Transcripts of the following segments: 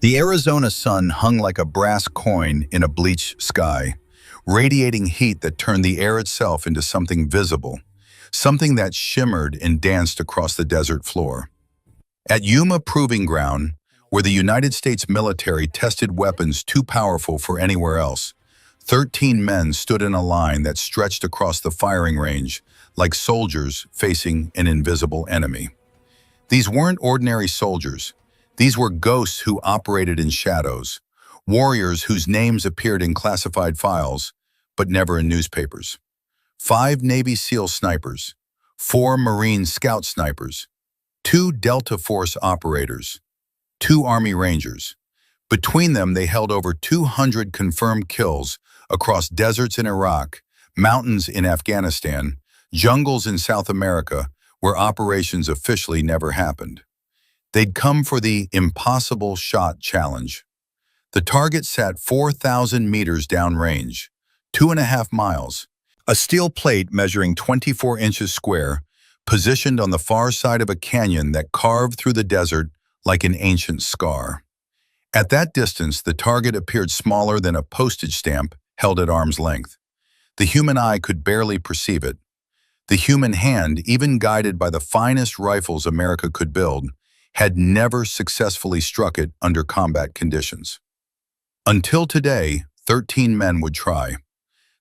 The Arizona sun hung like a brass coin in a bleached sky, radiating heat that turned the air itself into something visible, something that shimmered and danced across the desert floor. At Yuma Proving Ground, where the United States military tested weapons too powerful for anywhere else, 13 men stood in a line that stretched across the firing range like soldiers facing an invisible enemy. These weren't ordinary soldiers. These were ghosts who operated in shadows, warriors whose names appeared in classified files, but never in newspapers. 5 Navy SEAL snipers, 4 Marine Scout snipers, 2 Delta Force operators, 2 Army Rangers. Between them, they held over 200 confirmed kills across deserts in Iraq, mountains in Afghanistan, jungles in South America, where operations officially never happened. They'd come for the impossible shot challenge. The target sat 4,000 meters downrange, 2.5 miles, a steel plate measuring 24 inches square, positioned on the far side of a canyon that carved through the desert like an ancient scar. At that distance, the target appeared smaller than a postage stamp held at arm's length. The human eye could barely perceive it. The human hand, even guided by the finest rifles America could build, had never successfully struck it under combat conditions. Until today, 13 men would try.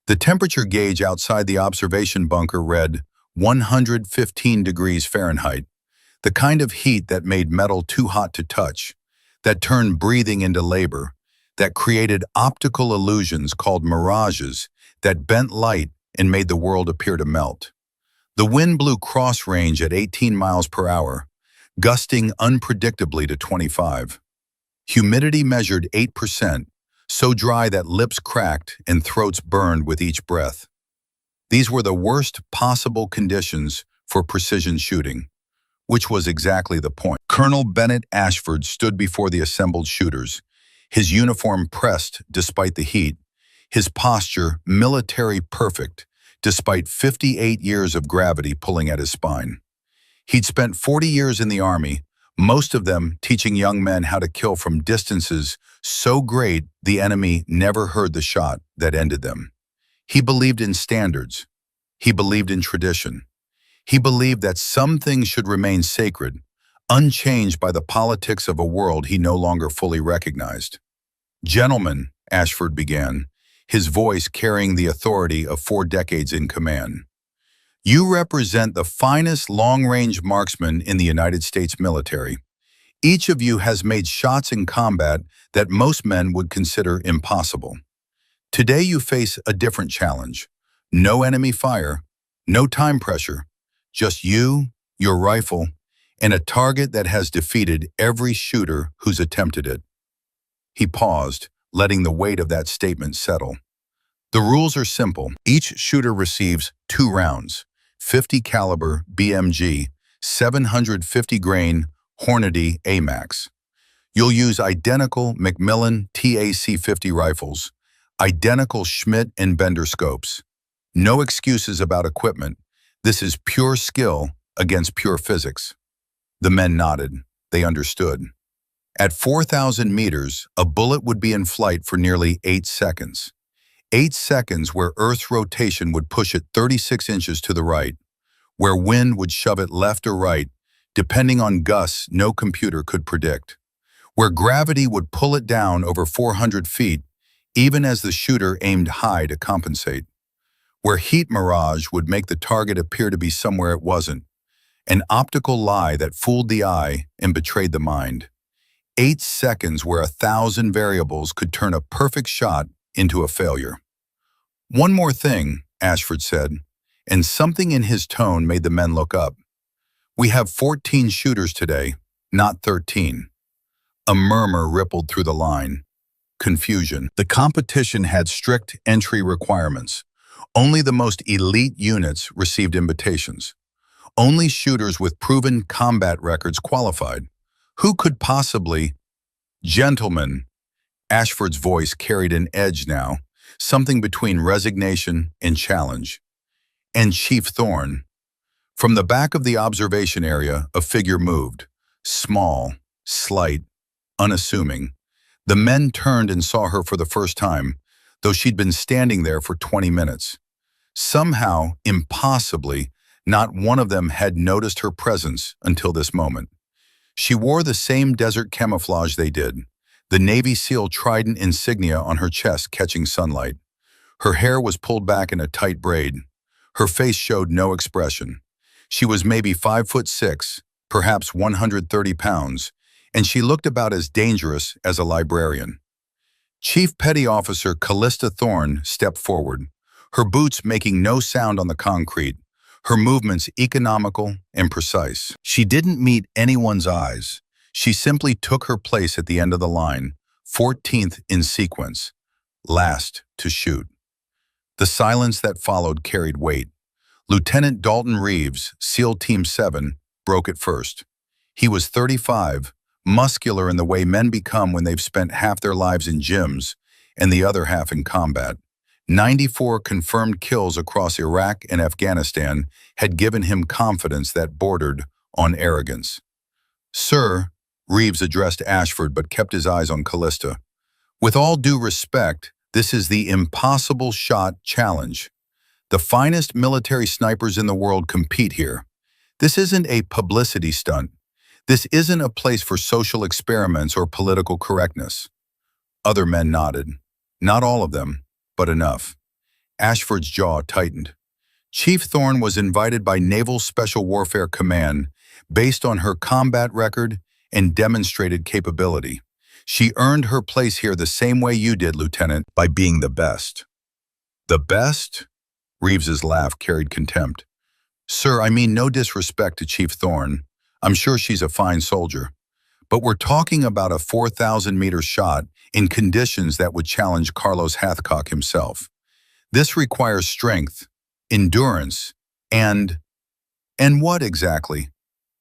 The temperature gauge outside the observation bunker read 115 degrees Fahrenheit, the kind of heat that made metal too hot to touch, that turned breathing into labor, that created optical illusions called mirages that bent light and made the world appear to melt. The wind blew cross-range at 18 miles per hour, gusting unpredictably to 25. Humidity measured 8%, so dry that lips cracked and throats burned with each breath. These were the worst possible conditions for precision shooting, which was exactly the point. Colonel Bennett Ashford stood before the assembled shooters, his uniform pressed despite the heat, his posture military perfect despite 58 years of gravity pulling at his spine. He'd spent 40 years in the Army, most of them teaching young men how to kill from distances so great the enemy never heard the shot that ended them. He believed in standards. He believed in tradition. He believed that some things should remain sacred, unchanged by the politics of a world he no longer fully recognized. "Gentlemen," Ashford began, his voice carrying the authority of 4 decades in command, "you represent the finest long-range marksmen in the United States military. Each of you has made shots in combat that most men would consider impossible. Today you face a different challenge. No enemy fire, no time pressure, just you, your rifle, and a target that has defeated every shooter who's attempted it." He paused, letting the weight of that statement settle. "The rules are simple. Each shooter receives 2 rounds, 50 caliber BMG, 750 grain Hornady AMAX. You'll use identical Macmillan TAC-50 rifles, identical Schmidt and Bender scopes. No excuses about equipment. This is pure skill against pure physics." The men nodded. They understood. At 4,000 meters, a bullet would be in flight for nearly 8 seconds. 8 seconds where Earth's rotation would push it 36 inches to the right, where wind would shove it left or right, depending on gusts no computer could predict, where gravity would pull it down over 400 feet, even as the shooter aimed high to compensate, where heat mirage would make the target appear to be somewhere it wasn't, an optical lie that fooled the eye and betrayed the mind. 8 seconds where 1,000 variables could turn a perfect shot into a failure. "One more thing," Ashford said, and something in his tone made the men look up. "We have 14 shooters today, not 13. A murmur rippled through the line. Confusion. The competition had strict entry requirements. Only the most elite units received invitations. Only shooters with proven combat records qualified. Who could possibly— "Gentlemen," Ashford's voice carried an edge now, something between resignation and challenge. "And Chief Thorne." From the back of the observation area, a figure moved, small, slight, unassuming, The men turned and saw her for the first time, though she'd been standing there for 20 minutes. Somehow, impossibly, not one of them had noticed her presence until this moment. She wore the same desert camouflage they did, the Navy SEAL Trident insignia on her chest catching sunlight. Her hair was pulled back in a tight braid. Her face showed no expression. She was maybe 5'6", perhaps 130 pounds, and she looked about as dangerous as a librarian. Chief Petty Officer Callista Thorne stepped forward, her boots making no sound on the concrete, her movements economical and precise. She didn't meet anyone's eyes. She simply took her place at the end of the line, 14th in sequence, last to shoot. The silence that followed carried weight. Lieutenant Dalton Reeves, SEAL Team 7, broke it first. He was 35, muscular in the way men become when they've spent half their lives in gyms and the other half in combat. 94 confirmed kills across Iraq and Afghanistan had given him confidence that bordered on arrogance. "Sir," Reeves addressed Ashford but kept his eyes on Callista. "With all due respect, this is the Impossible Shot Challenge. The finest military snipers in the world compete here. This isn't a publicity stunt. This isn't a place for social experiments or political correctness." Other men nodded. Not all of them, but enough. Ashford's jaw tightened. Chief Thorne was invited by Naval Special Warfare Command based on her combat record and demonstrated capability. She earned her place here the same way you did, Lieutenant, by being the best. "The best?" Reeves's laugh carried contempt. "Sir, I mean no disrespect to Chief Thorne. I'm sure she's a fine soldier. But we're talking about a 4,000-meter shot in conditions that would challenge Carlos Hathcock himself. This requires strength, endurance, and what exactly?"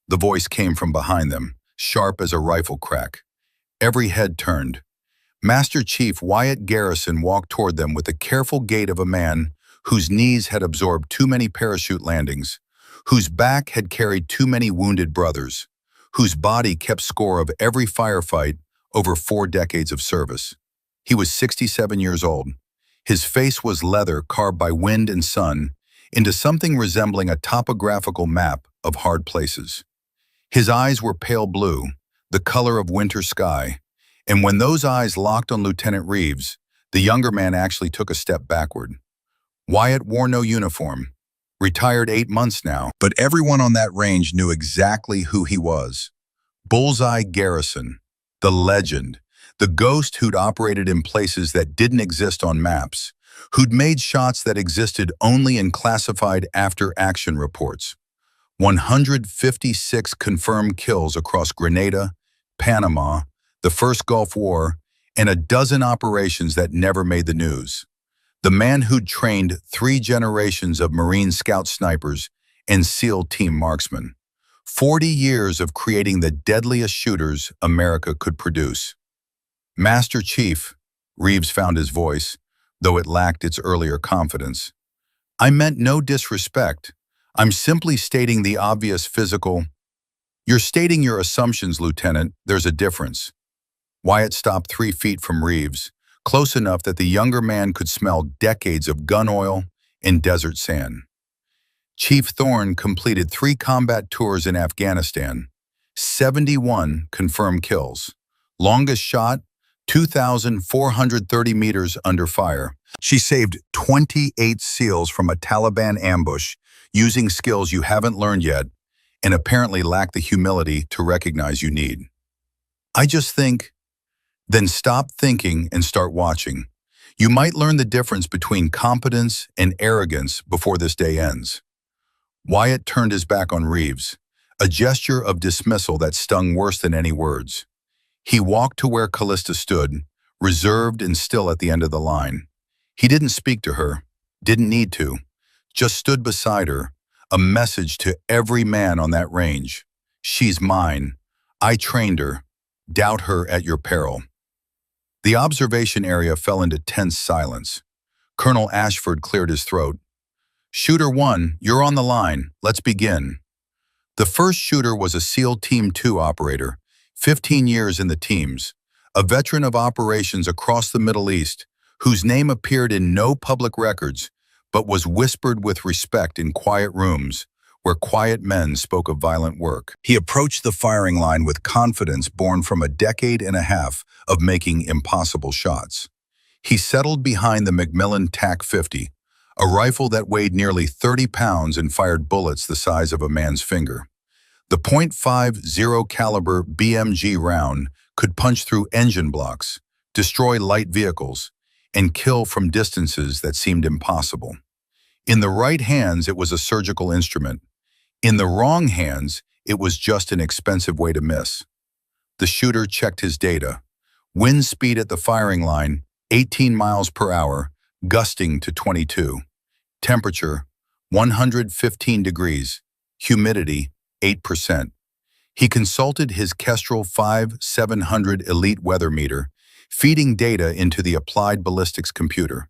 The voice came from behind them, sharp as a rifle crack. Every head turned. Master Chief Wyatt Garrison walked toward them with the careful gait of a man whose knees had absorbed too many parachute landings, whose back had carried too many wounded brothers, whose body kept score of every firefight over 4 decades of service. He was 67 years old. His face was leather carved by wind and sun into something resembling a topographical map of hard places. His eyes were pale blue, the color of winter sky, and when those eyes locked on Lieutenant Reeves, the younger man actually took a step backward. Wyatt wore no uniform, retired 8 months now, but everyone on that range knew exactly who he was. Bullseye Garrison, the legend, the ghost who'd operated in places that didn't exist on maps, who'd made shots that existed only in classified after-action reports. 156 confirmed kills across Grenada, Panama, the First Gulf War, and a dozen operations that never made the news. The man who'd trained 3 generations of Marine Scout snipers and SEAL team marksmen. 40 years of creating the deadliest shooters America could produce. "Master Chief," Reeves found his voice, though it lacked its earlier confidence. "I meant no disrespect. I'm simply stating the obvious physical—" "You're stating your assumptions, Lieutenant. There's a difference." Wyatt stopped 3 feet from Reeves, close enough that the younger man could smell decades of gun oil and desert sand. Chief Thorne completed 3 combat tours in Afghanistan, 71 confirmed kills. Longest shot, 2,430 meters under fire. She saved 28 SEALs from a Taliban ambush using skills you haven't learned yet and apparently lack the humility to recognize you need. I just think, then stop thinking and start watching. You might learn the difference between competence and arrogance before this day ends. Wyatt turned his back on Reeves, a gesture of dismissal that stung worse than any words. He walked to where Callista stood, reserved and still at the end of the line. He didn't speak to her, didn't need to, just stood beside her, a message to every man on that range. "She's mine. I trained her. Doubt her at your peril." The observation area fell into tense silence. Colonel Ashford cleared his throat. "Shooter 1, you're on the line. Let's begin." The first shooter was a SEAL Team 2 operator, 15 years in the teams, a veteran of operations across the Middle East, whose name appeared in no public records, but was whispered with respect in quiet rooms where quiet men spoke of violent work. He approached the firing line with confidence born from a decade and a half of making impossible shots. He settled behind the Macmillan TAC-50, a rifle that weighed nearly 30 pounds and fired bullets the size of a man's finger. The .50 caliber BMG round could punch through engine blocks, destroy light vehicles, and kill from distances that seemed impossible. In the right hands, it was a surgical instrument. In the wrong hands, it was just an expensive way to miss. The shooter checked his data. Wind speed at the firing line, 18 miles per hour, gusting to 22. Temperature, 115 degrees. Humidity, 8%. He consulted his Kestrel 5700 Elite weather meter, feeding data into the Applied Ballistics computer.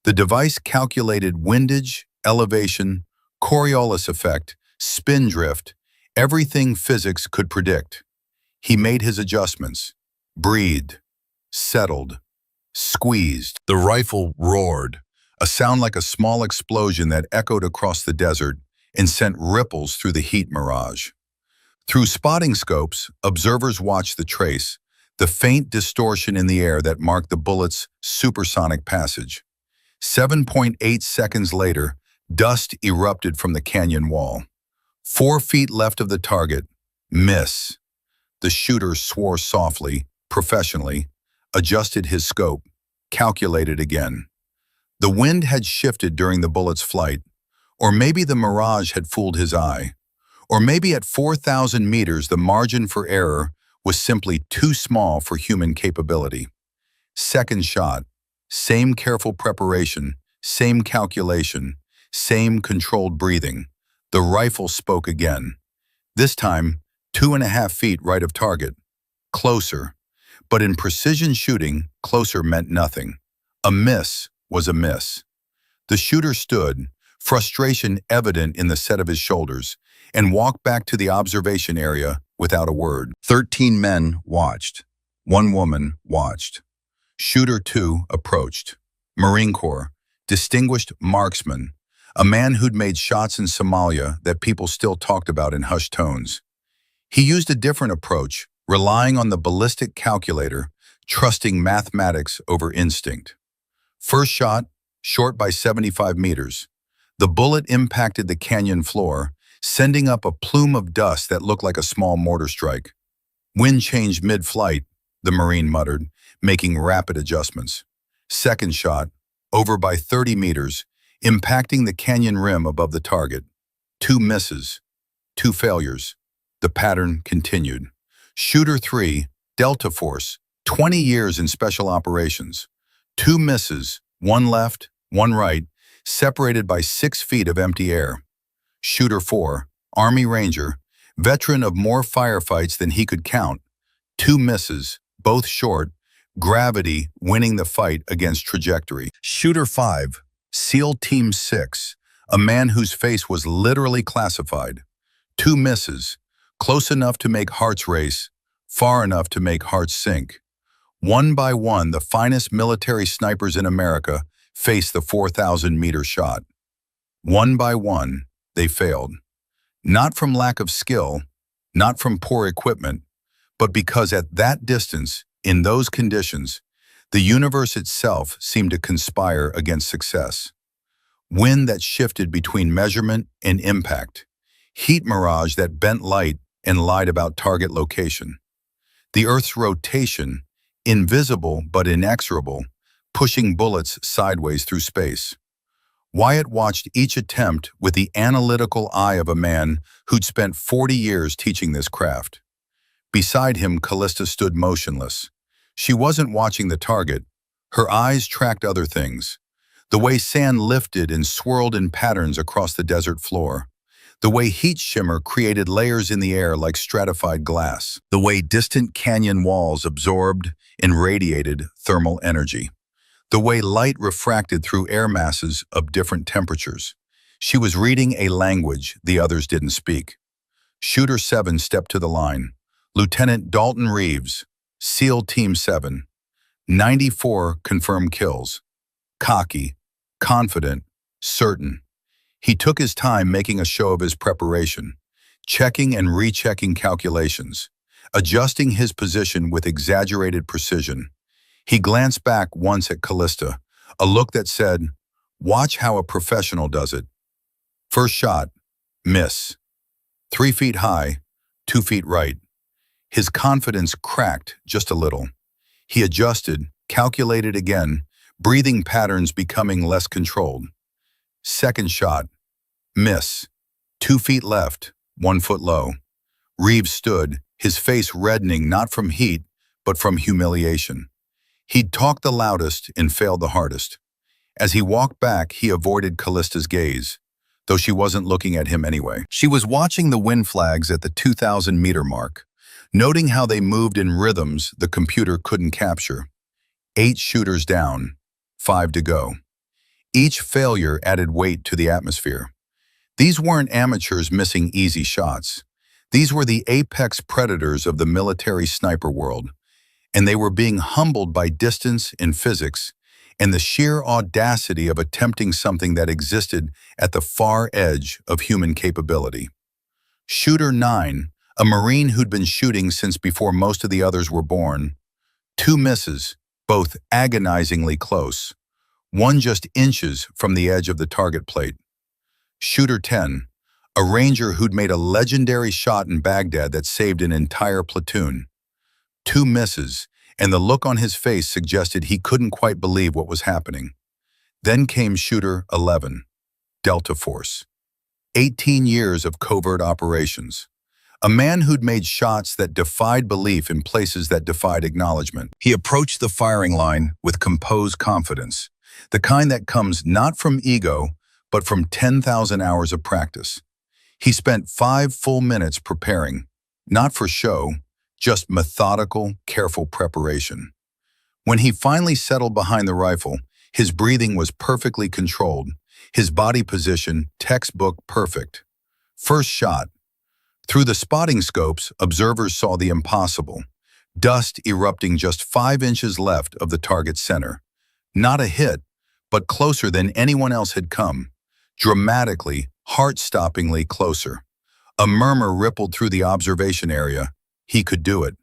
The device calculated windage, elevation, Coriolis effect, spin drift, everything physics could predict. He made his adjustments, breathed, settled, squeezed. The rifle roared, a sound like a small explosion that echoed across the desert and sent ripples through the heat mirage. Through spotting scopes, observers watched the trace, the faint distortion in the air that marked the bullet's supersonic passage. 7.8 seconds later, dust erupted from the canyon wall. 4 feet left of the target. Miss. The shooter swore softly, professionally, adjusted his scope, calculated again. The wind had shifted during the bullet's flight, or maybe the mirage had fooled his eye, or maybe at 4,000 meters the margin for error was simply too small for human capability. Second shot, same careful preparation, same calculation, same controlled breathing. The rifle spoke again. This time, 2.5 feet right of target. Closer. But in precision shooting, closer meant nothing. A miss was a miss. The shooter stood, frustration evident in the set of his shoulders, and walked back to the observation area without a word. 13 men watched. 1 woman watched. Shooter 2 approached. Marine Corps, distinguished marksman, a man who'd made shots in Somalia that people still talked about in hushed tones. He used a different approach, relying on the ballistic calculator, trusting mathematics over instinct. First shot, short by 75 meters. The bullet impacted the canyon floor, sending up a plume of dust that looked like a small mortar strike. Wind changed mid-flight, the Marine muttered, making rapid adjustments. Second shot, over by 30 meters, impacting the canyon rim above the target. 2 misses, 2 failures. The pattern continued. Shooter 3, Delta Force, 20 years in special operations. 2 misses, 1 left, 1 right, separated by 6 feet of empty air. Shooter 4, Army Ranger, veteran of more firefights than he could count. 2 misses, both short, gravity winning the fight against trajectory. Shooter 5, SEAL Team 6, a man whose face was literally classified. 2 misses, close enough to make hearts race, far enough to make hearts sink. One by one, the finest military snipers in America faced the 4,000-meter shot. One by one, they failed. Not from lack of skill, not from poor equipment, but because at that distance, in those conditions, the universe itself seemed to conspire against success. Wind that shifted between measurement and impact. Heat mirage that bent light and lied about target location. The Earth's rotation, invisible but inexorable, pushing bullets sideways through space. Wyatt watched each attempt with the analytical eye of a man who'd spent 40 years teaching this craft. Beside him, Callista stood motionless. She wasn't watching the target. Her eyes tracked other things. The way sand lifted and swirled in patterns across the desert floor. The way heat shimmer created layers in the air like stratified glass. The way distant canyon walls absorbed and radiated thermal energy. The way light refracted through air masses of different temperatures. She was reading a language the others didn't speak. Shooter 7 stepped to the line. Lieutenant Dalton Reeves, SEAL Team 7, 94 confirmed kills. Cocky, confident, certain. He took his time making a show of his preparation, checking and rechecking calculations, adjusting his position with exaggerated precision. He glanced back once at Callista, a look that said, "Watch how a professional does it." First shot, miss. 3 feet high, 2 feet right. His confidence cracked just a little. He adjusted, calculated again, breathing patterns becoming less controlled. Second shot, miss. 2 feet left, 1 foot low. Reeves stood, his face reddening not from heat, but from humiliation. He'd talked the loudest and failed the hardest. As he walked back, he avoided Callista's gaze, though she wasn't looking at him anyway. She was watching the wind flags at the 2,000-meter mark, noting how they moved in rhythms the computer couldn't capture. 8 shooters down, 5 to go. Each failure added weight to the atmosphere. These weren't amateurs missing easy shots. These were the apex predators of the military sniper world, and they were being humbled by distance and physics and the sheer audacity of attempting something that existed at the far edge of human capability. Shooter 9, a Marine who'd been shooting since before most of the others were born. 2 misses, both agonizingly close, one just inches from the edge of the target plate. Shooter 10, a Ranger who'd made a legendary shot in Baghdad that saved an entire platoon. 2 misses, and the look on his face suggested he couldn't quite believe what was happening. Then came Shooter 11, Delta Force. 18 years of covert operations. A man who'd made shots that defied belief in places that defied acknowledgement. He approached the firing line with composed confidence, the kind that comes not from ego, but from 10,000 hours of practice. He spent 5 full minutes preparing, not for show, just methodical, careful preparation. When he finally settled behind the rifle, his breathing was perfectly controlled, his body position textbook perfect. First shot. Through the spotting scopes, observers saw the impossible. Dust erupting just 5 inches left of the target's center. Not a hit, but closer than anyone else had come. Dramatically, heart-stoppingly closer. A murmur rippled through the observation area. He could do it.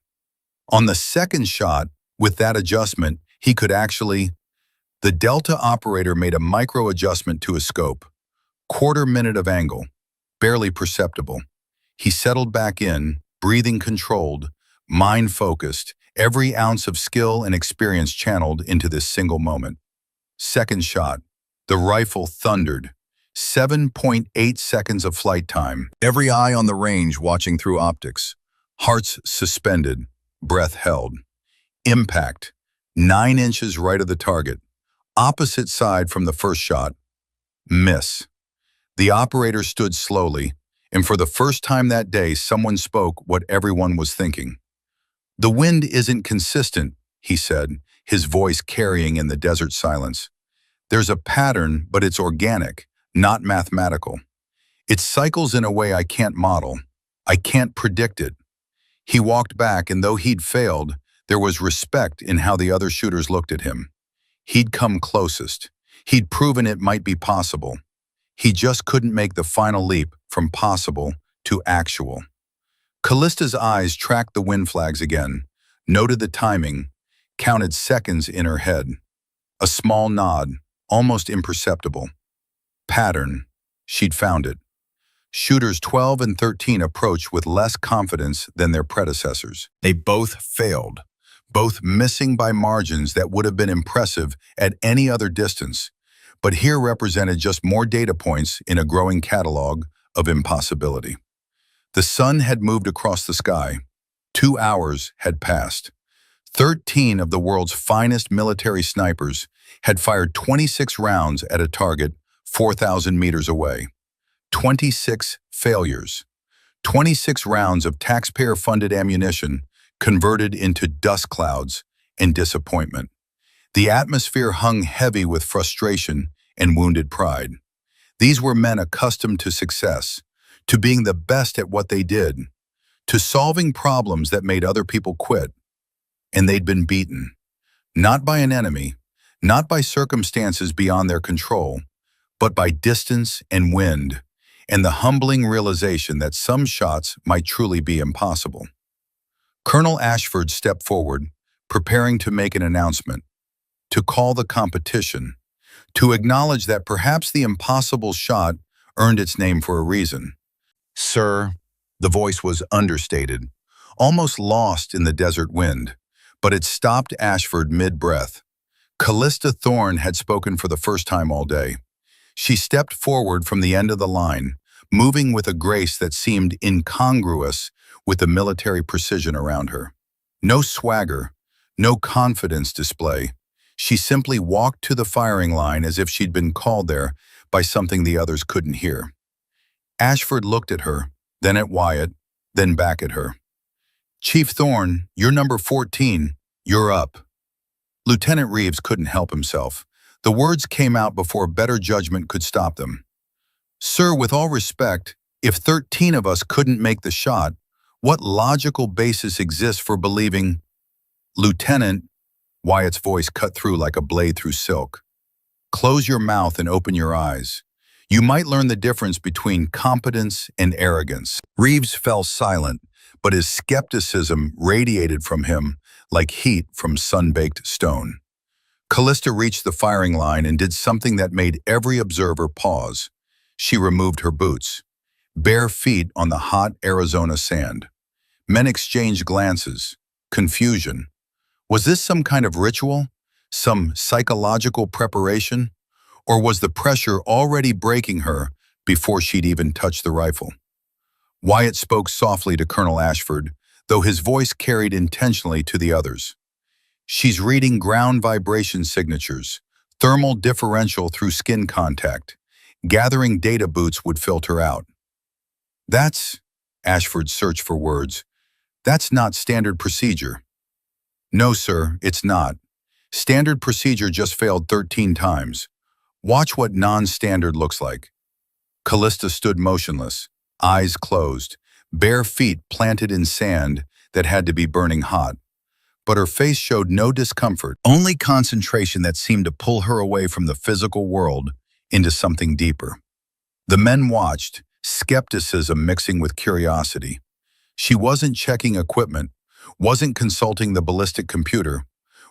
On the second shot, with that adjustment, he could actually... The Delta operator made a micro-adjustment to his scope. Quarter minute of angle, barely perceptible. He settled back in, breathing controlled, mind focused, every ounce of skill and experience channeled into this single moment. Second shot. The rifle thundered. 7.8 seconds of flight time. Every eye on the range watching through optics. Hearts suspended, breath held. Impact. 9 inches right of the target. Opposite side from the first shot. Miss. The operator stood slowly, and for the first time that day, someone spoke what everyone was thinking. "The wind isn't consistent," he said, his voice carrying in the desert silence. "There's a pattern, but it's organic, not mathematical. It cycles in a way I can't model. I can't predict it." He walked back, and though he'd failed, there was respect in how the other shooters looked at him. He'd come closest. He'd proven it might be possible. He just couldn't make the final leap from possible to actual. Callista's eyes tracked the wind flags again, noted the timing, counted seconds in her head. A small nod, almost imperceptible. Pattern. She'd found it. Shooters 12 and 13 approached with less confidence than their predecessors. They both failed, both missing by margins that would have been impressive at any other distance, but here represented just more data points in a growing catalog of impossibility. The sun had moved across the sky. 2 hours had passed. 13 of the world's finest military snipers had fired 26 rounds at a target 4,000 meters away. 26 failures. 26 rounds of taxpayer-funded ammunition converted into dust clouds and disappointment. The atmosphere hung heavy with frustration and wounded pride. These were men accustomed to success, to being the best at what they did, to solving problems that made other people quit. and they'd been beaten. Not by an enemy, not by circumstances beyond their control, but by distance and wind, and the humbling realization that some shots might truly be impossible. Colonel Ashford stepped forward, preparing to make an announcement, to call the competition, to acknowledge that perhaps the impossible shot earned its name for a reason. "Sir," the voice was understated, almost lost in the desert wind, but it stopped Ashford mid-breath. Callista Thorne had spoken for the first time all day. She stepped forward from the end of the line, moving with a grace that seemed incongruous with the military precision around her. No swagger, no confidence display. She simply walked to the firing line as if she'd been called there by something the others couldn't hear. Ashford looked at her, then at Wyatt, then back at her. "Chief Thorne, you're number 14. You're up." Lieutenant Reeves couldn't help himself. The words came out before better judgment could stop them. "Sir, with all respect, if 13 of us couldn't make the shot, what logical basis exists for believing—" "Lieutenant," Wyatt's voice cut through like a blade through silk. "Close your mouth and open your eyes. You might learn the difference between competence and arrogance." Reeves fell silent, but his skepticism radiated from him like heat from sun-baked stone. Callista reached the firing line and did something that made every observer pause. She removed her boots. Bare feet on the hot Arizona sand. Men exchanged glances. Confusion. Was this some kind of ritual? Some psychological preparation? Or was the pressure already breaking her before she'd even touched the rifle? Wyatt spoke softly to Colonel Ashford, though his voice carried intentionally to the others. "She's reading ground vibration signatures, thermal differential through skin contact. Gathering data boots would filter out." "That's," Ashford searched for words, "that's not standard procedure." "No, sir, it's not. Standard procedure just failed 13 times. Watch what non-standard looks like." Callista stood motionless, eyes closed, bare feet planted in sand that had to be burning hot. But her face showed no discomfort, only concentration that seemed to pull her away from the physical world into something deeper. The men watched, skepticism mixing with curiosity. She wasn't checking equipment, wasn't consulting the ballistic computer,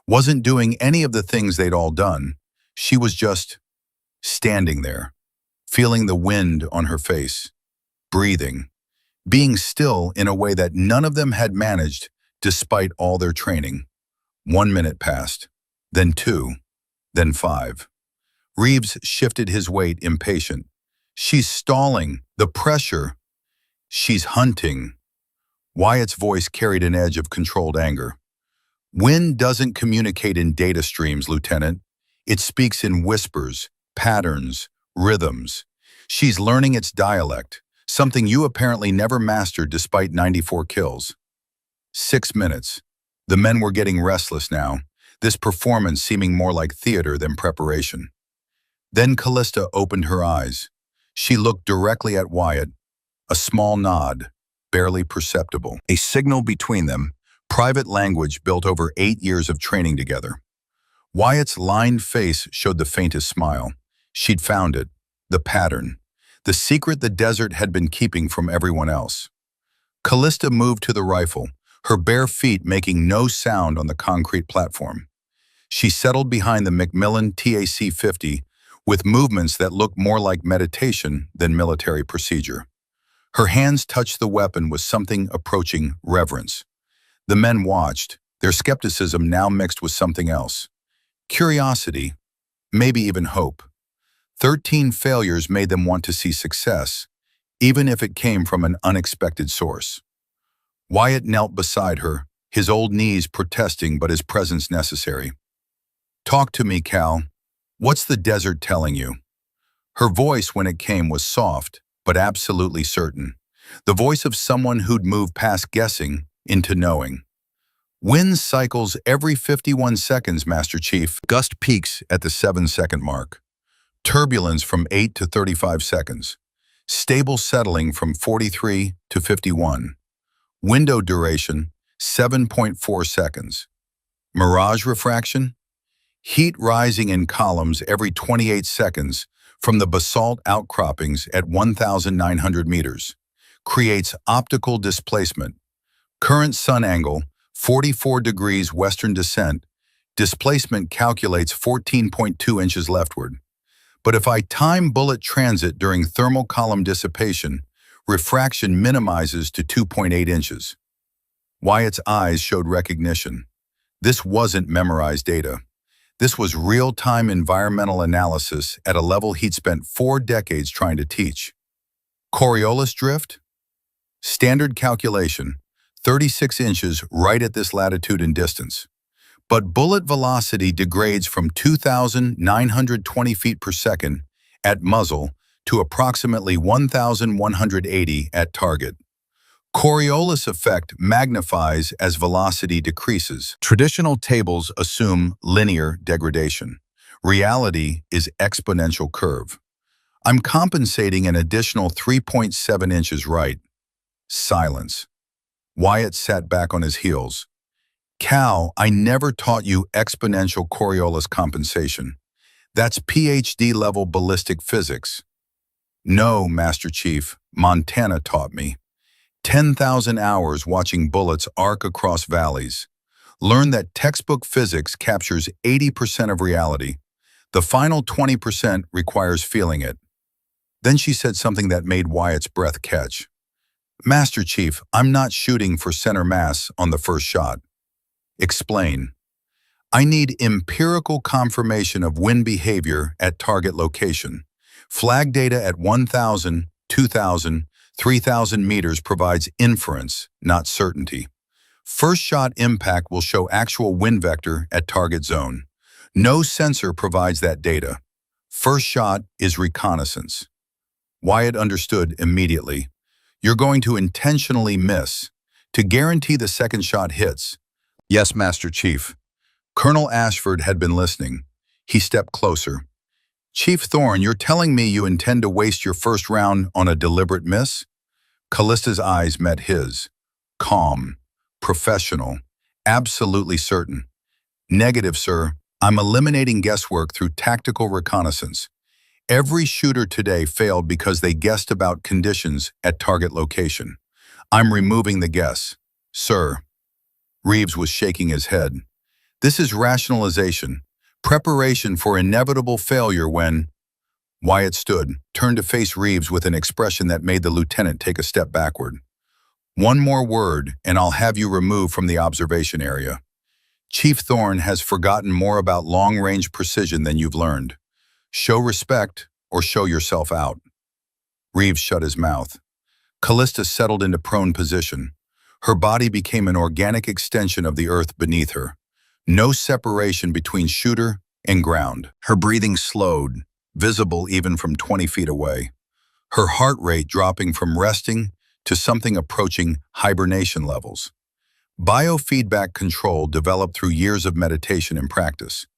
wasn't doing any of the things they'd all done. She was just standing there, feeling the wind on her face, breathing, being still in a way that none of them had managed despite all their training. 1 minute passed, then 2, then 5. Reeves shifted his weight, impatient. "She's stalling. The pressure. She's hunting." Wyatt's voice carried an edge of controlled anger. "Wind doesn't communicate in data streams, Lieutenant. It speaks in whispers, patterns, rhythms. She's learning its dialect, something you apparently never mastered despite 94 kills." 6 minutes. The men were getting restless now, this performance seeming more like theater than preparation. Then Callista opened her eyes. She looked directly at Wyatt, a small nod, barely perceptible. A signal between them, private language built over 8 years of training together. Wyatt's lined face showed the faintest smile. She'd found it, the pattern, the secret the desert had been keeping from everyone else. Callista moved to the rifle, her bare feet making no sound on the concrete platform. She settled behind the Macmillan TAC-50 with movements that looked more like meditation than military procedure. Her hands touched the weapon with something approaching reverence. The men watched, their skepticism now mixed with something else. Curiosity, maybe even hope. 13 failures made them want to see success, even if it came from an unexpected source. Wyatt knelt beside her, his old knees protesting but his presence necessary. "Talk to me, Cal. What's the desert telling you?" Her voice when it came was soft, but absolutely certain. The voice of someone who'd moved past guessing into knowing. "Wind cycles every 51 seconds, Master Chief. Gust peaks at the 7-second mark. Turbulence from 8 to 35 seconds. Stable settling from 43 to 51. Window duration, 7.4 seconds. Mirage refraction? Heat rising in columns every 28 seconds from the basalt outcroppings at 1,900 meters creates optical displacement. Current sun angle, 44 degrees western descent, displacement calculates 14.2 inches leftward. But if I time bullet transit during thermal column dissipation, refraction minimizes to 2.8 inches. Wyatt's eyes showed recognition. This wasn't memorized data. This was real-time environmental analysis at a level he'd spent 4 decades trying to teach. Coriolis drift? Standard calculation, 36 inches right at this latitude and distance. But bullet velocity degrades from 2,920 feet per second at muzzle to approximately 1,180 at target. Coriolis effect magnifies as velocity decreases. Traditional tables assume linear degradation. Reality is exponential curve. I'm compensating an additional 3.7 inches right. Silence. Wyatt sat back on his heels. Cal, I never taught you exponential Coriolis compensation. That's PhD-level ballistic physics. No, Master Chief, Montana taught me. 10,000 hours watching bullets arc across valleys. Learn that textbook physics captures 80% of reality. The final 20% requires feeling it. Then she said something that made Wyatt's breath catch. Master Chief, I'm not shooting for center mass on the first shot. Explain. I need empirical confirmation of wind behavior at target location. Flag data at 1,000, 2,000, 3,000 meters provides inference, not certainty. First shot impact will show actual wind vector at target zone. No sensor provides that data. First shot is reconnaissance. Wyatt understood immediately. You're going to intentionally miss, to guarantee the second shot hits. Yes, Master Chief. Colonel Ashford had been listening. He stepped closer. Chief Thorne, you're telling me you intend to waste your first round on a deliberate miss? Callista's eyes met his. Calm, professional, absolutely certain. Negative, sir. I'm eliminating guesswork through tactical reconnaissance. Every shooter today failed because they guessed about conditions at target location. I'm removing the guess. Sir. Reeves was shaking his head. This is rationalization. Preparation for inevitable failure when… Wyatt stood, turned to face Reeves with an expression that made the lieutenant take a step backward. One more word, and I'll have you removed from the observation area. Chief Thorne has forgotten more about long-range precision than you've learned. Show respect or show yourself out. Reeves shut his mouth. Callista settled into prone position. Her body became an organic extension of the earth beneath her. No separation between shooter and ground. Her breathing slowed, visible even from 20 feet away. Her heart rate dropping from resting to something approaching hibernation levels. Biofeedback control developed through years of meditation and practice.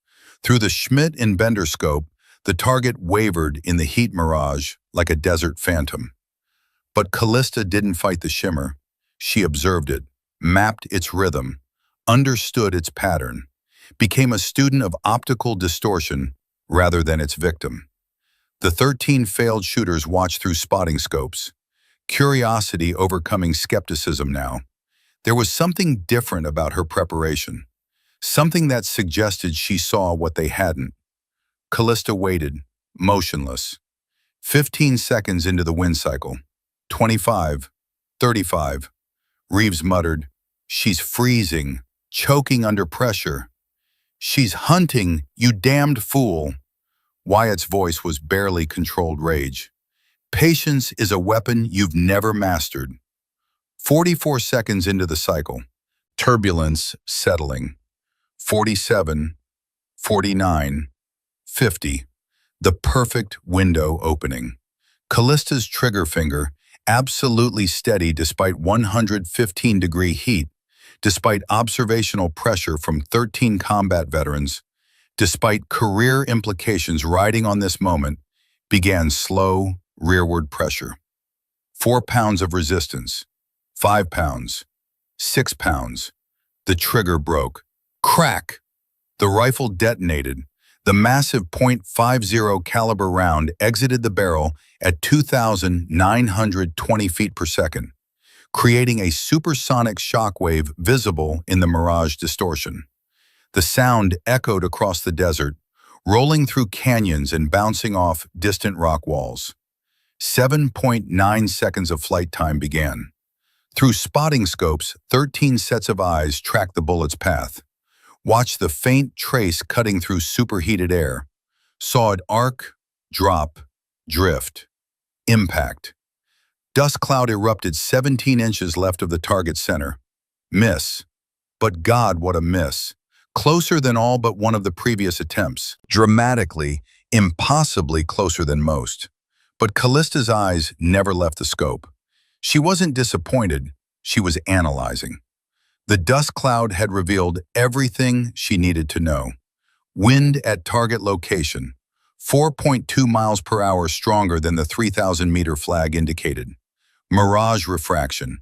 Through the Schmidt and Bender scope, the target wavered in the heat mirage like a desert phantom. But Callista didn't fight the shimmer. She observed it, mapped its rhythm, understood its pattern, became a student of optical distortion rather than its victim. The 13 failed shooters watched through spotting scopes, curiosity overcoming skepticism now. There was something different about her preparation, something that suggested she saw what they hadn't. Callista waited, motionless. 15 seconds into the wind cycle. 25, 35. Reeves muttered, "She's freezing, choking under pressure. She's hunting, you damned fool." Wyatt's voice was barely controlled rage. Patience is a weapon you've never mastered. 44 seconds into the cycle. Turbulence settling. 47, 49, 50. The perfect window opening. Callista's trigger finger, absolutely steady despite 115-degree heat, despite observational pressure from 13 combat veterans, despite career implications riding on this moment, began slow, rearward pressure. 4 pounds of resistance, 5 pounds, 6 pounds. The trigger broke. Crack! The rifle detonated. The massive .50 caliber round exited the barrel at 2,920 feet per second, creating a supersonic shockwave visible in the mirage distortion. The sound echoed across the desert, rolling through canyons and bouncing off distant rock walls. 7.9 seconds of flight time began. Through spotting scopes, 13 sets of eyes tracked the bullet's path. Watched the faint trace cutting through superheated air. Saw it arc, drop, drift, impact. Dust cloud erupted 17 inches left of the target center. Miss. But God, what a miss. Closer than all but one of the previous attempts. Dramatically, impossibly closer than most. But Callista's eyes never left the scope. She wasn't disappointed, she was analyzing. The dust cloud had revealed everything she needed to know. Wind at target location, 4.2 miles per hour stronger than the 3,000-meter flag indicated. Mirage refraction,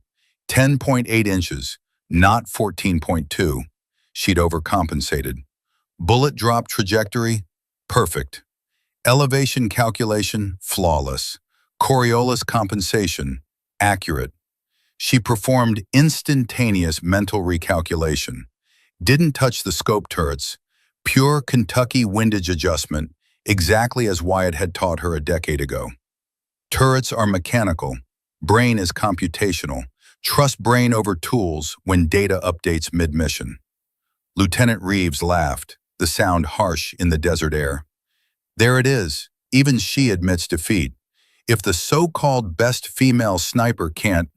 10.8 inches, not 14.2. She'd overcompensated. Bullet drop trajectory, perfect. Elevation calculation, flawless. Coriolis compensation, accurate. She performed instantaneous mental recalculation. Didn't touch the scope turrets. Pure Kentucky windage adjustment, exactly as Wyatt had taught her a decade ago. Turrets are mechanical. Brain is computational. Trust brain over tools when data updates mid-mission. Lieutenant Reeves laughed, the sound harsh in the desert air. There it is. Even she admits defeat. If the so-called best female sniper can't...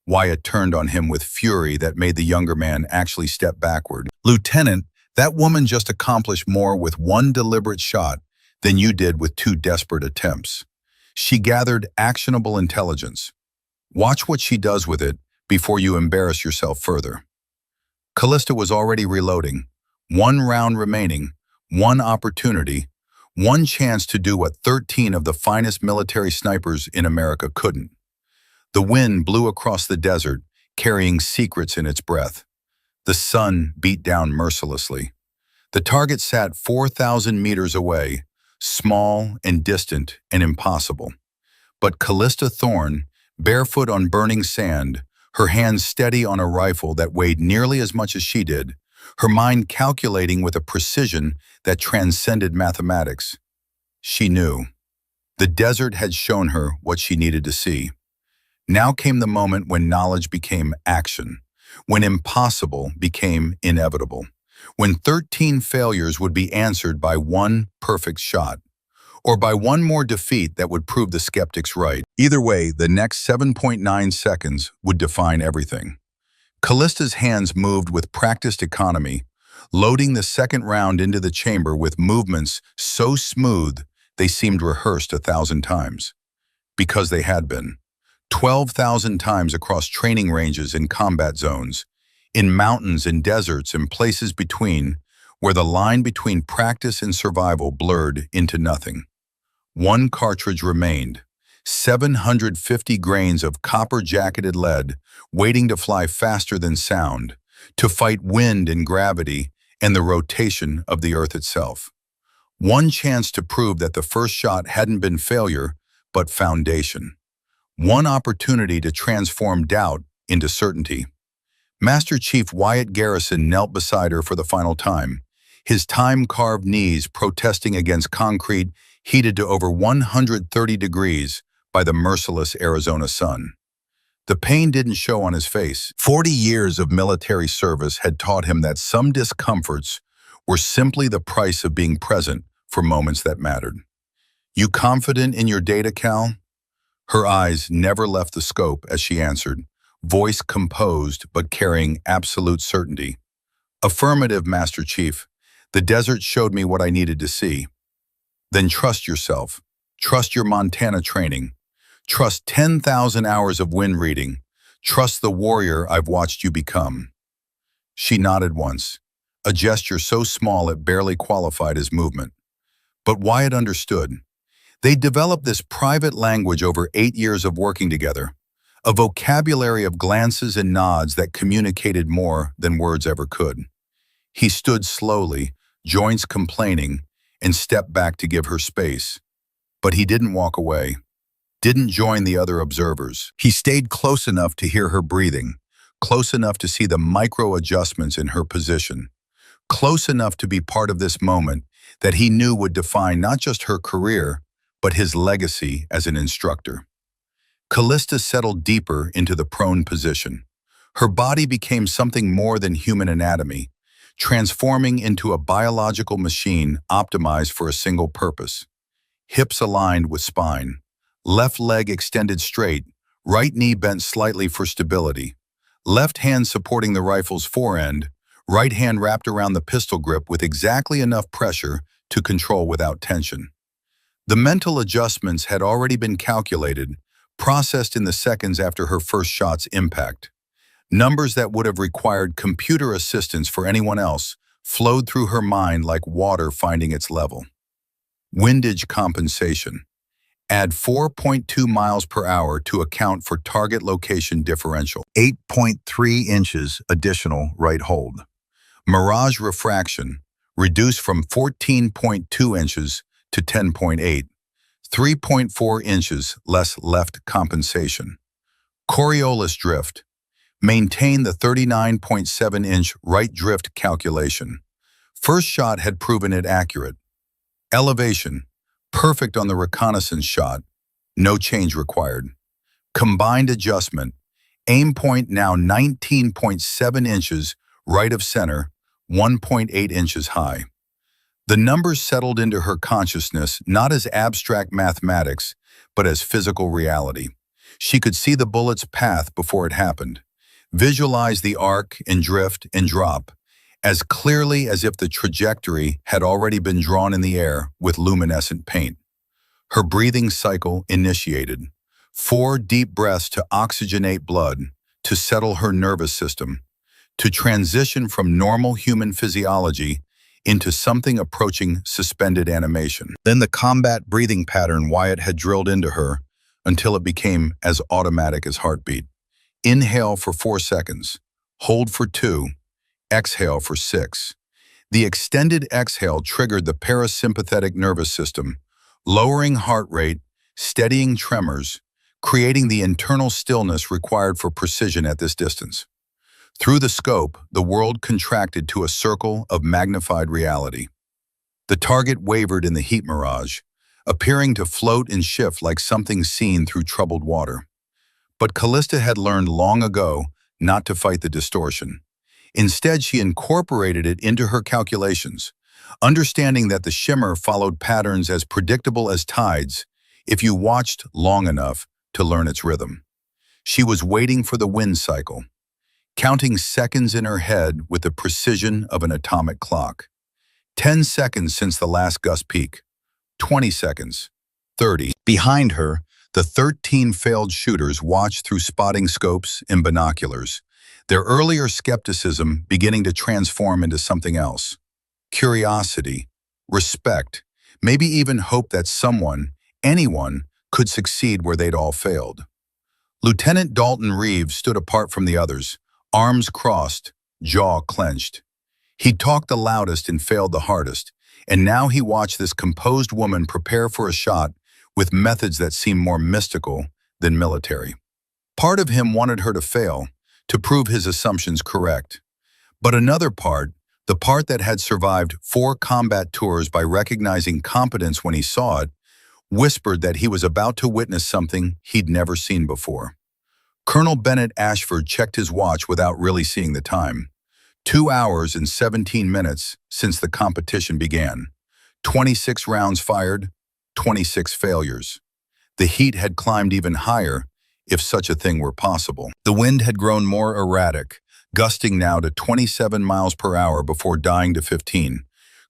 Wyatt turned on him with fury that made the younger man actually step backward. Lieutenant, that woman just accomplished more with one deliberate shot than you did with 2 desperate attempts. She gathered actionable intelligence. Watch what she does with it before you embarrass yourself further. Callista was already reloading. 1 round remaining, 1 opportunity, 1 chance to do what 13 of the finest military snipers in America couldn't. The wind blew across the desert, carrying secrets in its breath. The sun beat down mercilessly. The target sat 4,000 meters away, small and distant and impossible. But Callista Thorne, barefoot on burning sand, her hands steady on a rifle that weighed nearly as much as she did, her mind calculating with a precision that transcended mathematics. She knew. The desert had shown her what she needed to see. Now came the moment when knowledge became action, when impossible became inevitable, when 13 failures would be answered by 1 perfect shot, or by 1 more defeat that would prove the skeptics right. Either way, the next 7.9 seconds would define everything. Callista's hands moved with practiced economy, loading the second round into the chamber with movements so smooth they seemed rehearsed 1,000 times. Because they had been. 12,000 times across training ranges and combat zones, in mountains and deserts and places between, where the line between practice and survival blurred into nothing. 1 cartridge remained, 750 grains of copper-jacketed lead waiting to fly faster than sound, to fight wind and gravity and the rotation of the earth itself. 1 chance to prove that the first shot hadn't been failure, but foundation. 1 opportunity to transform doubt into certainty. Master Chief Wyatt Garrison knelt beside her for the final time, his time-carved knees protesting against concrete heated to over 130 degrees by the merciless Arizona sun. The pain didn't show on his face. 40 years of military service had taught him that some discomforts were simply the price of being present for moments that mattered. You confident in your data, Cal? Her eyes never left the scope as she answered, voice composed but carrying absolute certainty. Affirmative, Master Chief. The desert showed me what I needed to see. Then trust yourself. Trust your Montana training. Trust 10,000 hours of wind reading. Trust the warrior I've watched you become. She nodded once, a gesture so small it barely qualified as movement. But Wyatt understood. They developed this private language over 8 years of working together, a vocabulary of glances and nods that communicated more than words ever could. He stood slowly, joints complaining, and stepped back to give her space. But he didn't walk away, didn't join the other observers. He stayed close enough to hear her breathing, close enough to see the micro adjustments in her position, close enough to be part of this moment that he knew would define not just her career, but his legacy as an instructor. Callista settled deeper into the prone position. Her body became something more than human anatomy, transforming into a biological machine optimized for a single purpose. Hips aligned with spine, left leg extended straight, right knee bent slightly for stability, left hand supporting the rifle's forend, right hand wrapped around the pistol grip with exactly enough pressure to control without tension. The mental adjustments had already been calculated, processed in the seconds after her first shot's impact. Numbers that would have required computer assistance for anyone else flowed through her mind like water finding its level. Windage compensation. Add 4.2 miles per hour to account for target location differential. 8.3 inches additional right hold. Mirage refraction. Reduced from 14.2 inches to 10.8. 3.4 inches less left compensation. Coriolis drift. Maintain the 39.7-inch right drift calculation. First shot had proven it accurate. Elevation. Perfect on the reconnaissance shot. No change required. Combined adjustment. Aim point now 19.7 inches right of center, 1.8 inches high. The numbers settled into her consciousness not as abstract mathematics, but as physical reality. She could see the bullet's path before it happened. Visualize the arc and drift and drop as clearly as if the trajectory had already been drawn in the air with luminescent paint. Her breathing cycle initiated. 4 deep breaths to oxygenate blood, to settle her nervous system, to transition from normal human physiology into something approaching suspended animation. Then the combat breathing pattern Wyatt had drilled into her until it became as automatic as heartbeat. Inhale for 4 seconds, hold for 2, exhale for 6. The extended exhale triggered the parasympathetic nervous system, lowering heart rate, steadying tremors, creating the internal stillness required for precision at this distance. Through the scope, the world contracted to a circle of magnified reality. The target wavered in the heat mirage, appearing to float and shift like something seen through troubled water. But Callista had learned long ago not to fight the distortion. Instead, she incorporated it into her calculations, understanding that the shimmer followed patterns as predictable as tides if you watched long enough to learn its rhythm. She was waiting for the wind cycle, counting seconds in her head with the precision of an atomic clock. 10 seconds since the last gust peak, 20 seconds, 30. Behind her, the 13 failed shooters watched through spotting scopes and binoculars, their earlier skepticism beginning to transform into something else. Curiosity, respect, maybe even hope that someone, anyone, could succeed where they'd all failed. Lieutenant Dalton Reeves stood apart from the others, arms crossed, jaw clenched. He'd talked the loudest and failed the hardest, and now he watched this composed woman prepare for a shot with methods that seemed more mystical than military. Part of him wanted her to fail, to prove his assumptions correct. But another part, the part that had survived 4 combat tours by recognizing competence when he saw it, whispered that he was about to witness something he'd never seen before. Colonel Bennett Ashford checked his watch without really seeing the time. 2 hours and 17 minutes since the competition began. 26 rounds fired, 26 failures. The heat had climbed even higher, if such a thing were possible. The wind had grown more erratic, gusting now to 27 miles per hour before dying to 15,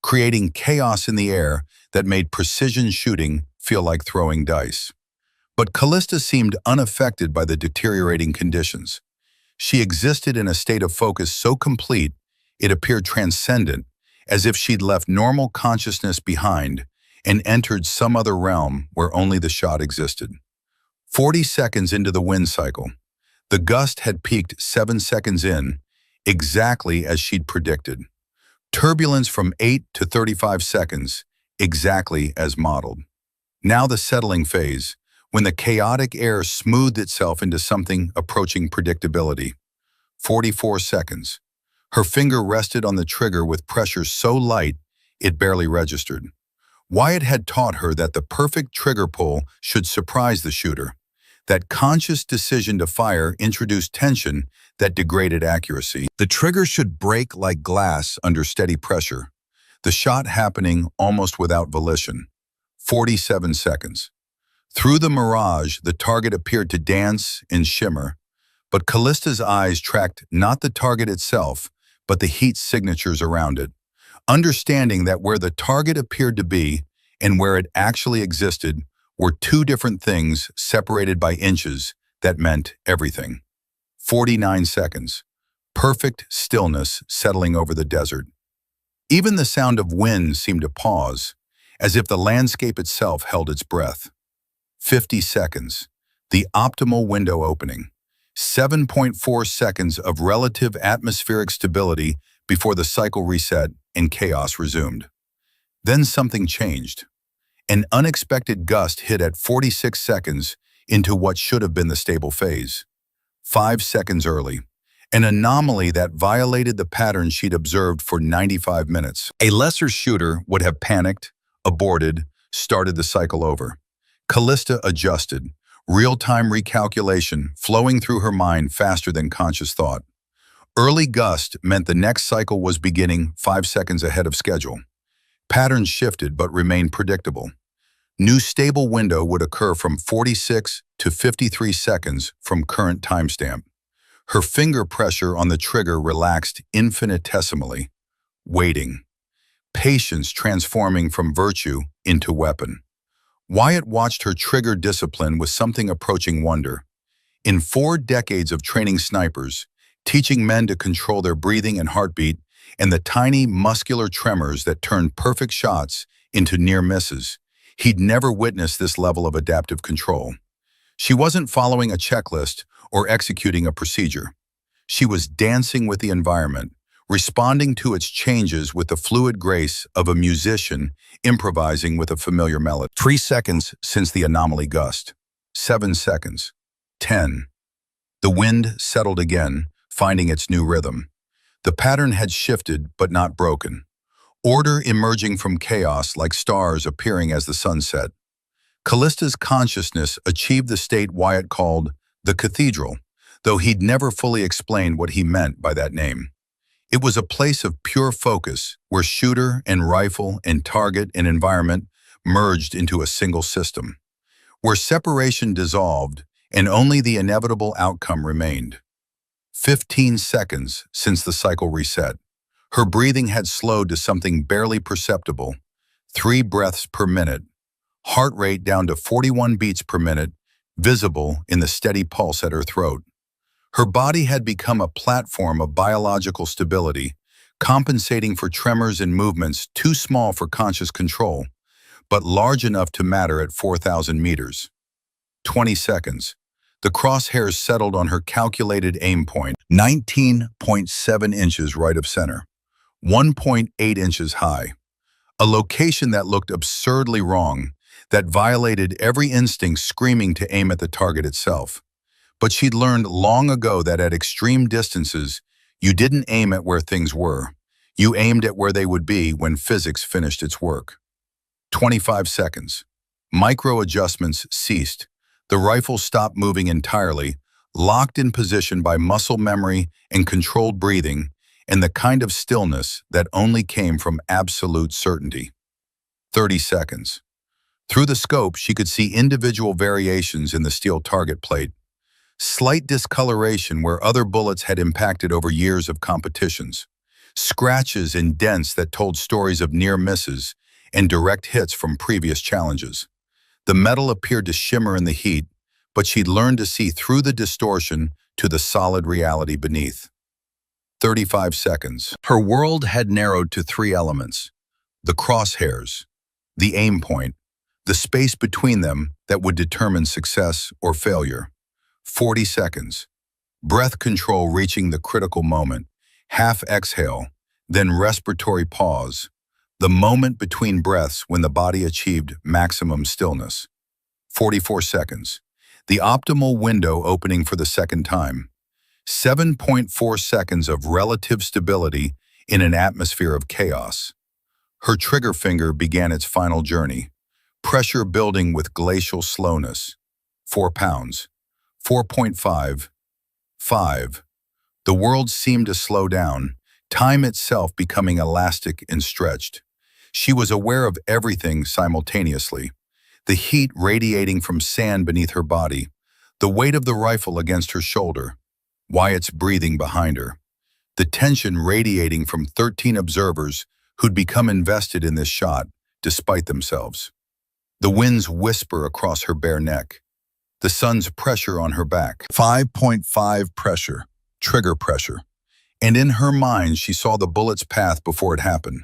creating chaos in the air that made precision shooting feel like throwing dice. But Callista seemed unaffected by the deteriorating conditions. She existed in a state of focus so complete, it appeared transcendent, as if she'd left normal consciousness behind and entered some other realm where only the shot existed. 40 seconds into the wind cycle, the gust had peaked 7 seconds in, exactly as she'd predicted. Turbulence from 8 to 35 seconds, exactly as modeled. Now the settling phase, when the chaotic air smoothed itself into something approaching predictability. 44 seconds. Her finger rested on the trigger with pressure so light it barely registered. Wyatt had taught her that the perfect trigger pull should surprise the shooter. That conscious decision to fire introduced tension that degraded accuracy. The trigger should break like glass under steady pressure, the shot happening almost without volition. 47 seconds. Through the mirage, the target appeared to dance and shimmer, but Callista's eyes tracked not the target itself, but the heat signatures around it. Understanding that where the target appeared to be and where it actually existed were two different things separated by inches that meant everything. 49 seconds. Perfect stillness settling over the desert. Even the sound of wind seemed to pause, as if the landscape itself held its breath. 50 seconds. The optimal window opening. 7.4 seconds of relative atmospheric stability before the cycle reset and chaos resumed. Then something changed. An unexpected gust hit at 46 seconds into what should have been the stable phase. 5 seconds early. An anomaly that violated the pattern she'd observed for 95 minutes. A lesser shooter would have panicked, aborted, started the cycle over. Callista adjusted, real-time recalculation flowing through her mind faster than conscious thought. Early gust meant the next cycle was beginning 5 seconds ahead of schedule. Patterns shifted but remained predictable. New stable window would occur from 46 to 53 seconds from current timestamp. Her finger pressure on the trigger relaxed infinitesimally. Waiting. Patience transforming from virtue into weapon. Wyatt watched her trigger discipline with something approaching wonder. In 4 decades of training snipers, teaching men to control their breathing and heartbeat, and the tiny muscular tremors that turned perfect shots into near misses, he'd never witnessed this level of adaptive control. She wasn't following a checklist or executing a procedure. She was dancing with the environment, responding to its changes with the fluid grace of a musician improvising with a familiar melody. 3 seconds since the anomaly gust. 7 seconds. 10. The wind settled again, finding its new rhythm. The pattern had shifted but not broken. Order emerging from chaos like stars appearing as the sun set. Callista's consciousness achieved the state Wyatt called the cathedral, though he'd never fully explained what he meant by that name. It was a place of pure focus where shooter and rifle and target and environment merged into a single system, where separation dissolved and only the inevitable outcome remained. 15 seconds since the cycle reset. Her breathing had slowed to something barely perceptible, 3 breaths per minute, heart rate down to 41 beats per minute, visible in the steady pulse at her throat. Her body had become a platform of biological stability, compensating for tremors and movements too small for conscious control, but large enough to matter at 4,000 meters. 20 seconds. The crosshairs settled on her calculated aim point, 19.7 inches right of center, 1.8 inches high. A location that looked absurdly wrong, that violated every instinct screaming to aim at the target itself. But she'd learned long ago that at extreme distances, you didn't aim at where things were. You aimed at where they would be when physics finished its work. 25 seconds. Micro adjustments ceased. The rifle stopped moving entirely, locked in position by muscle memory and controlled breathing, and the kind of stillness that only came from absolute certainty. 30 seconds. Through the scope, she could see individual variations in the steel target plate. Slight discoloration where other bullets had impacted over years of competitions. Scratches and dents that told stories of near misses and direct hits from previous challenges. The metal appeared to shimmer in the heat, but she'd learned to see through the distortion to the solid reality beneath. 35 seconds. Her world had narrowed to 3 elements: the crosshairs, the aim point, the space between them that would determine success or failure. 40 seconds. Breath control reaching the critical moment. Half exhale, then respiratory pause, the moment between breaths when the body achieved maximum stillness. 44 seconds, the optimal window opening for the second time. 7.4 seconds of relative stability in an atmosphere of chaos. Her trigger finger began its final journey, pressure building with glacial slowness. 4 pounds. 4.5. 5. The world seemed to slow down, time itself becoming elastic and stretched. She was aware of everything simultaneously. The heat radiating from sand beneath her body, the weight of the rifle against her shoulder, Wyatt's breathing behind her, the tension radiating from 13 observers who'd become invested in this shot, despite themselves. The wind's whisper across her bare neck, the sun's pressure on her back. 5.5 pressure, trigger pressure. And in her mind, she saw the bullet's path before it happened.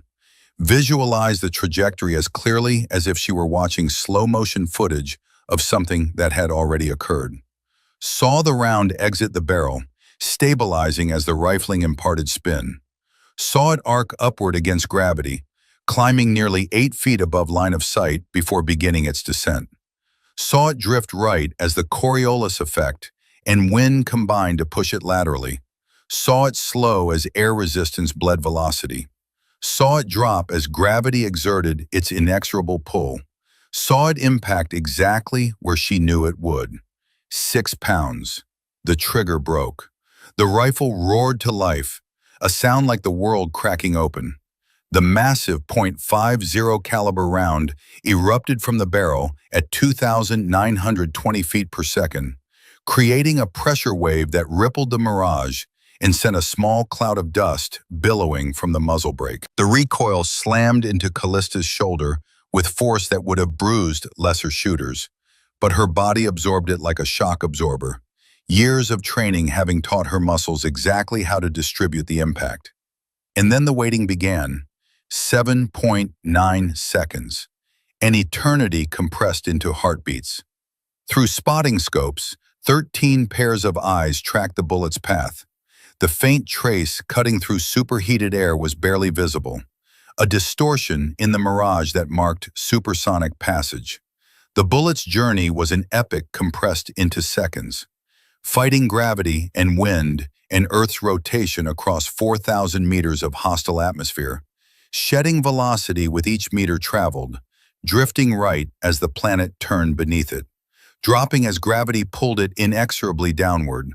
Visualized the trajectory as clearly as if she were watching slow-motion footage of something that had already occurred. Saw the round exit the barrel, stabilizing as the rifling imparted spin. Saw it arc upward against gravity, climbing nearly 8 feet above line of sight before beginning its descent. Saw it drift right as the Coriolis effect and wind combined to push it laterally. Saw it slow as air resistance bled velocity. Saw it drop as gravity exerted its inexorable pull. Saw it impact exactly where she knew it would. 6 pounds. The trigger broke. The rifle roared to life, a sound like the world cracking open. The massive .50 caliber round erupted from the barrel at 2,920 feet per second, creating a pressure wave that rippled the mirage and sent a small cloud of dust billowing from the muzzle brake. The recoil slammed into Callista's shoulder with force that would have bruised lesser shooters, but her body absorbed it like a shock absorber, years of training having taught her muscles exactly how to distribute the impact. And then the waiting began. 7.9 seconds, an eternity compressed into heartbeats. Through spotting scopes, 13 pairs of eyes tracked the bullet's path. The faint trace cutting through superheated air was barely visible, a distortion in the mirage that marked supersonic passage. The bullet's journey was an epic compressed into seconds, fighting gravity and wind and Earth's rotation across 4,000 meters of hostile atmosphere, shedding velocity with each meter traveled, drifting right as the planet turned beneath it, dropping as gravity pulled it inexorably downward,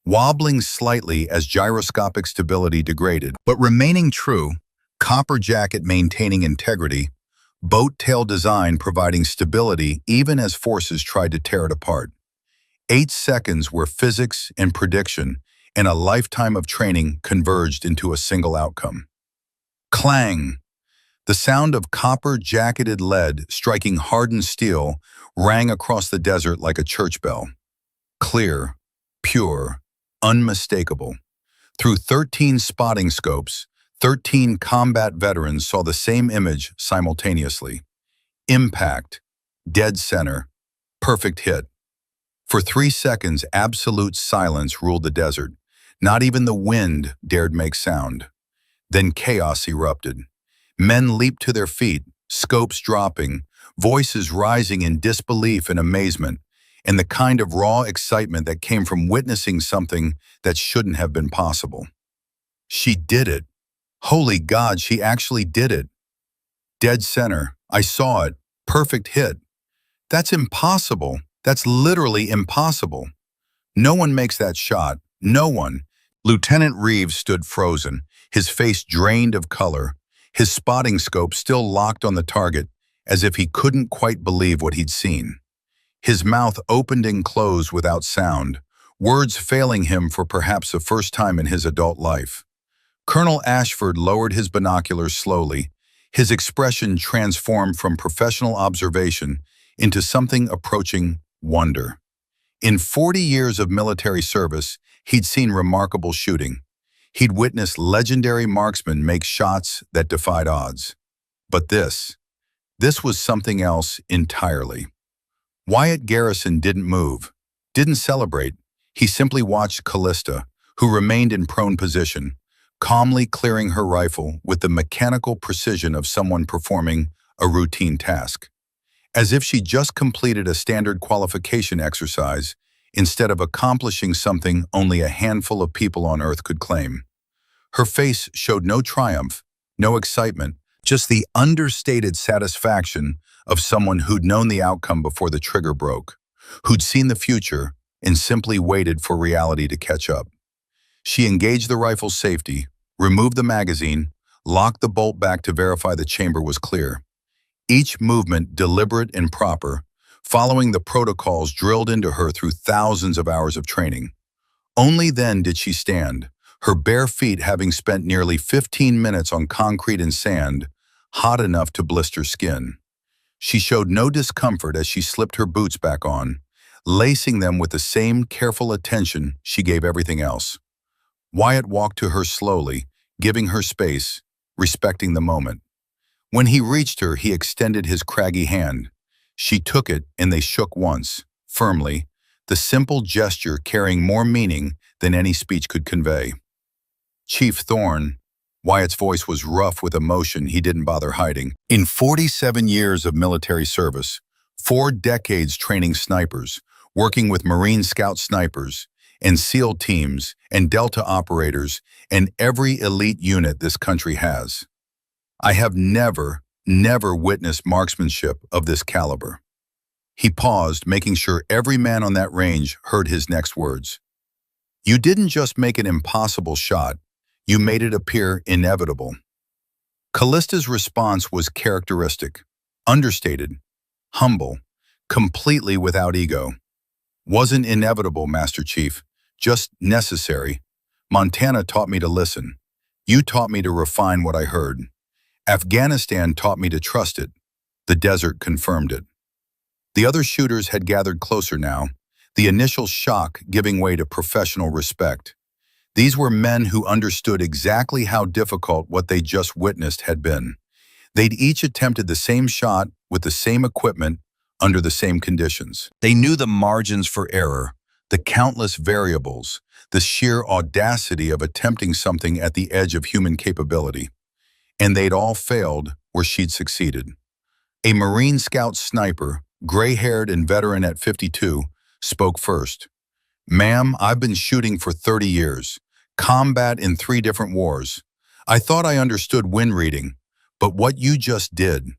wobbling slightly as gyroscopic stability degraded, but remaining true, copper jacket maintaining integrity, boat tail design providing stability even as forces tried to tear it apart. 8 seconds where physics and prediction and a lifetime of training converged into a single outcome. Clang! The sound of copper-jacketed lead striking hardened steel rang across the desert like a church bell. Clear, pure, unmistakable. Through 13 spotting scopes, 13 combat veterans saw the same image simultaneously. Impact, dead center, perfect hit. For 3 seconds, absolute silence ruled the desert. Not even the wind dared make sound. Then chaos erupted. Men leaped to their feet, scopes dropping, voices rising in disbelief and amazement, and the kind of raw excitement that came from witnessing something that shouldn't have been possible. She did it. Holy God, she actually did it. Dead center. I saw it. Perfect hit. That's impossible. That's literally impossible. No one makes that shot. No one. Lieutenant Reeves stood frozen, his face drained of color, his spotting scope still locked on the target, as if he couldn't quite believe what he'd seen. His mouth opened and closed without sound, words failing him for perhaps the first time in his adult life. Colonel Ashford lowered his binoculars slowly, his expression transformed from professional observation into something approaching wonder. In 40 years of military service, he'd seen remarkable shooting. He'd witnessed legendary marksmen make shots that defied odds. But this was something else entirely. Wyatt Garrison didn't move, didn't celebrate. He simply watched Callista, who remained in prone position, calmly clearing her rifle with the mechanical precision of someone performing a routine task, as if she just completed a standard qualification exercise instead of accomplishing something only a handful of people on Earth could claim. Her face showed no triumph, no excitement, just the understated satisfaction of someone who'd known the outcome before the trigger broke, who'd seen the future and simply waited for reality to catch up. She engaged the rifle's safety, removed the magazine, locked the bolt back to verify the chamber was clear. Each movement deliberate and proper, following the protocols drilled into her through thousands of hours of training. Only then did she stand, her bare feet having spent nearly 15 minutes on concrete and sand, hot enough to blister skin. She showed no discomfort as she slipped her boots back on, lacing them with the same careful attention she gave everything else. Wyatt walked to her slowly, giving her space, respecting the moment. When he reached her, he extended his craggy hand. She took it and they shook once, firmly, the simple gesture carrying more meaning than any speech could convey. Chief Thorne, Wyatt's voice was rough with emotion he didn't bother hiding. In 47 years of military service, 4 decades training snipers, working with Marine Scout snipers, and SEAL teams, and Delta operators, and every elite unit this country has, I have never witnessed marksmanship of this caliber. He paused, making sure every man on that range heard his next words. You didn't just make an impossible shot, you made it appear inevitable. Callista's response was characteristic, understated, humble, completely without ego. Wasn't inevitable, Master Chief, just necessary. Montana taught me to listen. You taught me to refine what I heard. Afghanistan taught me to trust it. The desert confirmed it. The other shooters had gathered closer now, the initial shock giving way to professional respect. These were men who understood exactly how difficult what they just witnessed had been. They'd each attempted the same shot with the same equipment under the same conditions. They knew the margins for error, the countless variables, the sheer audacity of attempting something at the edge of human capability. And they'd all failed where she'd succeeded. A Marine Scout sniper, gray-haired and veteran at 52, spoke first. Ma'am, I've been shooting for 30 years, combat in 3 different wars. I thought I understood wind reading, but what you just did,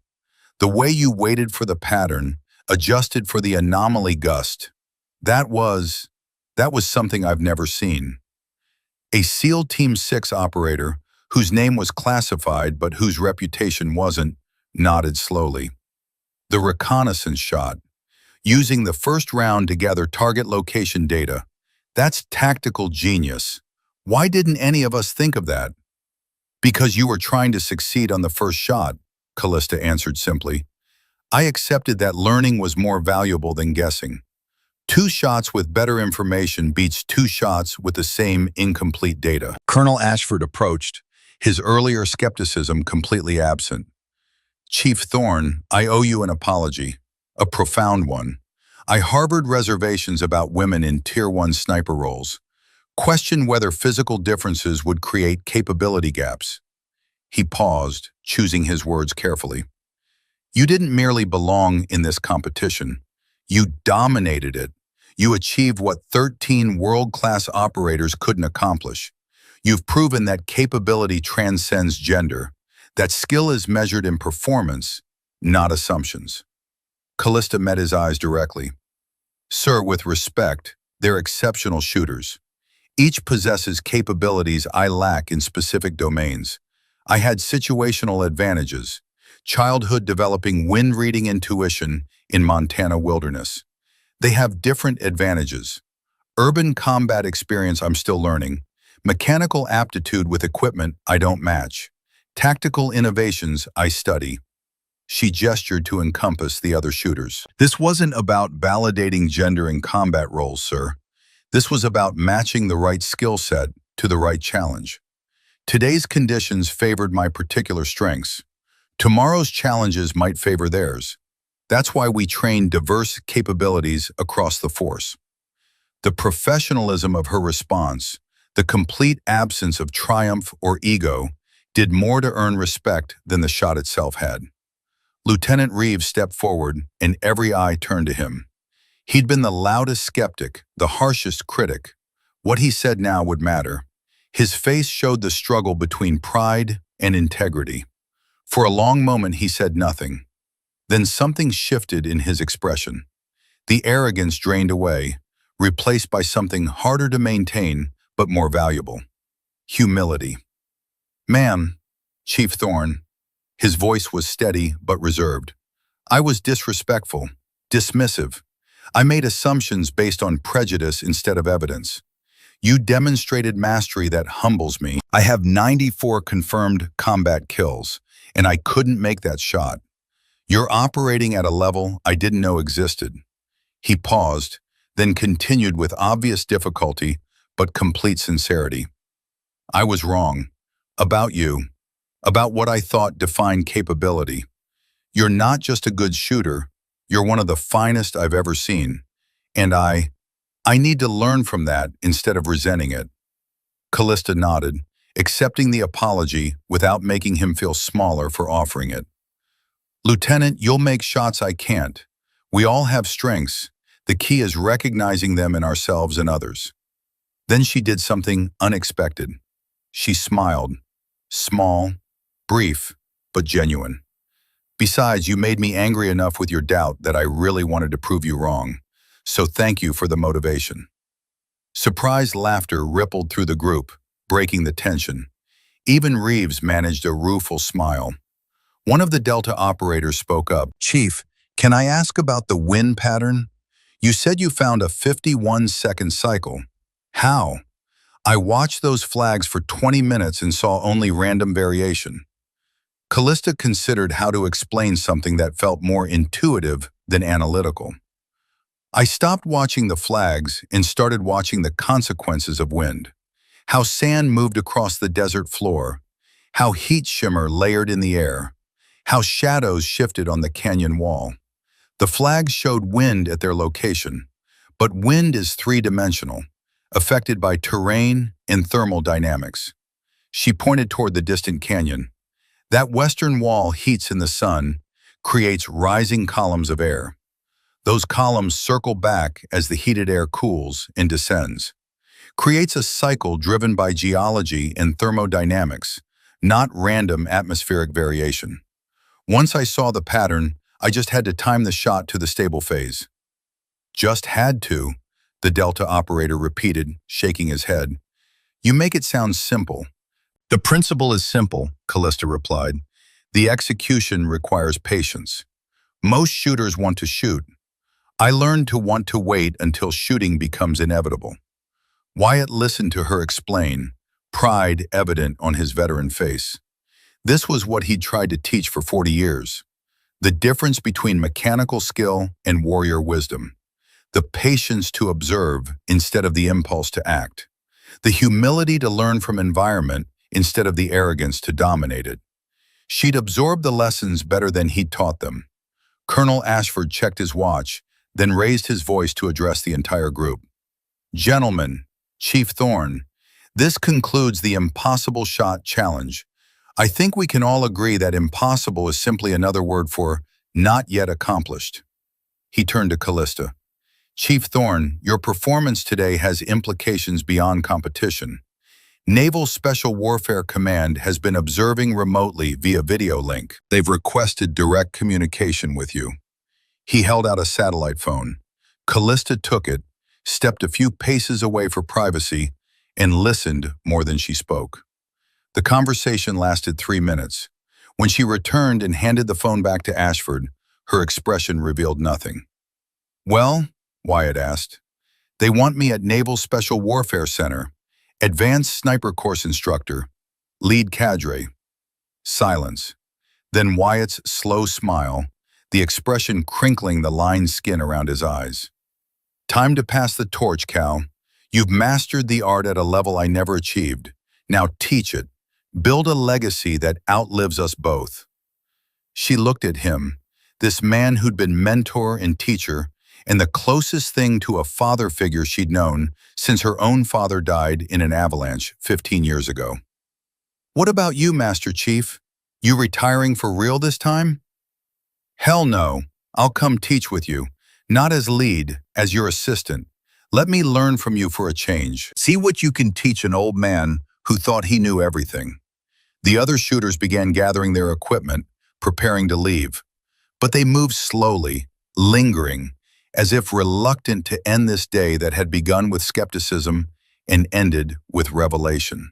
the way you waited for the pattern, adjusted for the anomaly gust, that was something I've never seen. A SEAL Team 6 operator, whose name was classified but whose reputation wasn't, nodded slowly. The reconnaissance shot, using the first round to gather target location data. That's tactical genius. Why didn't any of us think of that? Because you were trying to succeed on the first shot, Callista answered simply. I accepted that learning was more valuable than guessing. 2 shots with better information beats 2 shots with the same incomplete data. Colonel Ashford approached, his earlier skepticism completely absent. Chief Thorne, I owe you an apology, a profound one. I harbored reservations about women in Tier 1 sniper roles, questioned whether physical differences would create capability gaps. He paused, choosing his words carefully. You didn't merely belong in this competition. You dominated it. You achieved what 13 world-class operators couldn't accomplish. You've proven that capability transcends gender, that skill is measured in performance, not assumptions. Callista met his eyes directly. Sir, with respect, they're exceptional shooters. Each possesses capabilities I lack in specific domains. I had situational advantages, childhood developing wind-reading intuition in Montana wilderness. They have different advantages. Urban combat experience I'm still learning. Mechanical aptitude with equipment I don't match. Tactical innovations I study. She gestured to encompass the other shooters. This wasn't about validating gender in combat roles, sir. This was about matching the right skill set to the right challenge. Today's conditions favored my particular strengths. Tomorrow's challenges might favor theirs. That's why we train diverse capabilities across the force. The professionalism of her response, The complete absence of triumph or ego did more to earn respect than the shot itself had. Lieutenant Reeves stepped forward, and every eye turned to him. He'd been the loudest skeptic, the harshest critic. What he said now would matter. His face showed the struggle between pride and integrity. For a long moment he said nothing. Then something shifted in his expression. The arrogance drained away, replaced by something harder to maintain but more valuable. Humility. "Ma'am, Chief Thorne." His voice was steady but reserved. "I was disrespectful, dismissive. I made assumptions based on prejudice instead of evidence. You demonstrated mastery that humbles me. I have 94 confirmed combat kills, and I couldn't make that shot. You're operating at a level I didn't know existed." He paused, then continued with obvious difficulty but complete sincerity. "I was wrong. About you. About what I thought defined capability. You're not just a good shooter, you're one of the finest I've ever seen. And I need to learn from that instead of resenting it." Callista nodded, accepting the apology without making him feel smaller for offering it. "Lieutenant, you'll make shots I can't. We all have strengths. The key is recognizing them in ourselves and others." Then she did something unexpected. She smiled. Small, brief, but genuine. "Besides, you made me angry enough with your doubt that I really wanted to prove you wrong. So thank you for the motivation." Surprised laughter rippled through the group, breaking the tension. Even Reeves managed a rueful smile. One of the Delta operators spoke up. "Chief, can I ask about the wind pattern? You said you found a 51-second cycle. How? I watched those flags for 20 minutes and saw only random variation." Callista considered how to explain something that felt more intuitive than analytical. "I stopped watching the flags and started watching the consequences of wind. How sand moved across the desert floor, how heat shimmer layered in the air, how shadows shifted on the canyon wall. The flags showed wind at their location, but wind is three-dimensional, affected by terrain and thermal dynamics." She pointed toward the distant canyon. "That western wall heats in the sun, creates rising columns of air. Those columns circle back as the heated air cools and descends. Creates a cycle driven by geology and thermodynamics, not random atmospheric variation. Once I saw the pattern, I just had to time the shot to the stable phase." "Just had to," the Delta operator repeated, shaking his head. "You make it sound simple." "The principle is simple," Callista replied. "The execution requires patience. Most shooters want to shoot. I learned to want to wait until shooting becomes inevitable." Wyatt listened to her explain, pride evident on his veteran face. This was what he'd tried to teach for 40 years. The difference between mechanical skill and warrior wisdom. The patience to observe instead of the impulse to act. The humility to learn from environment instead of the arrogance to dominate it. She'd absorbed the lessons better than he'd taught them. Colonel Ashford checked his watch, then raised his voice to address the entire group. "Gentlemen, Chief Thorne, this concludes the Impossible Shot Challenge. I think we can all agree that impossible is simply another word for not yet accomplished." He turned to Callista. "Chief Thorne, your performance today has implications beyond competition. Naval Special Warfare Command has been observing remotely via video link. They've requested direct communication with you." He held out a satellite phone. Callista took it, stepped a few paces away for privacy, and listened more than she spoke. The conversation lasted 3 minutes. When she returned and handed the phone back to Ashford, her expression revealed nothing. "Well," Wyatt asked, "they want me at Naval Special Warfare Center. Advanced Sniper Course Instructor. Lead Cadre." Silence. Then Wyatt's slow smile, the expression crinkling the lined skin around his eyes. "Time to pass the torch, Cal. You've mastered the art at a level I never achieved. Now teach it. Build a legacy that outlives us both." She looked at him, this man who'd been mentor and teacher, and the closest thing to a father figure she'd known since her own father died in an avalanche 15 years ago. "What about you, Master Chief? You retiring for real this time?" "Hell no. I'll come teach with you. Not as lead, as your assistant. Let me learn from you for a change. See what you can teach an old man who thought he knew everything." The other shooters began gathering their equipment, preparing to leave. But they moved slowly, lingering, as if reluctant to end this day that had begun with skepticism and ended with revelation.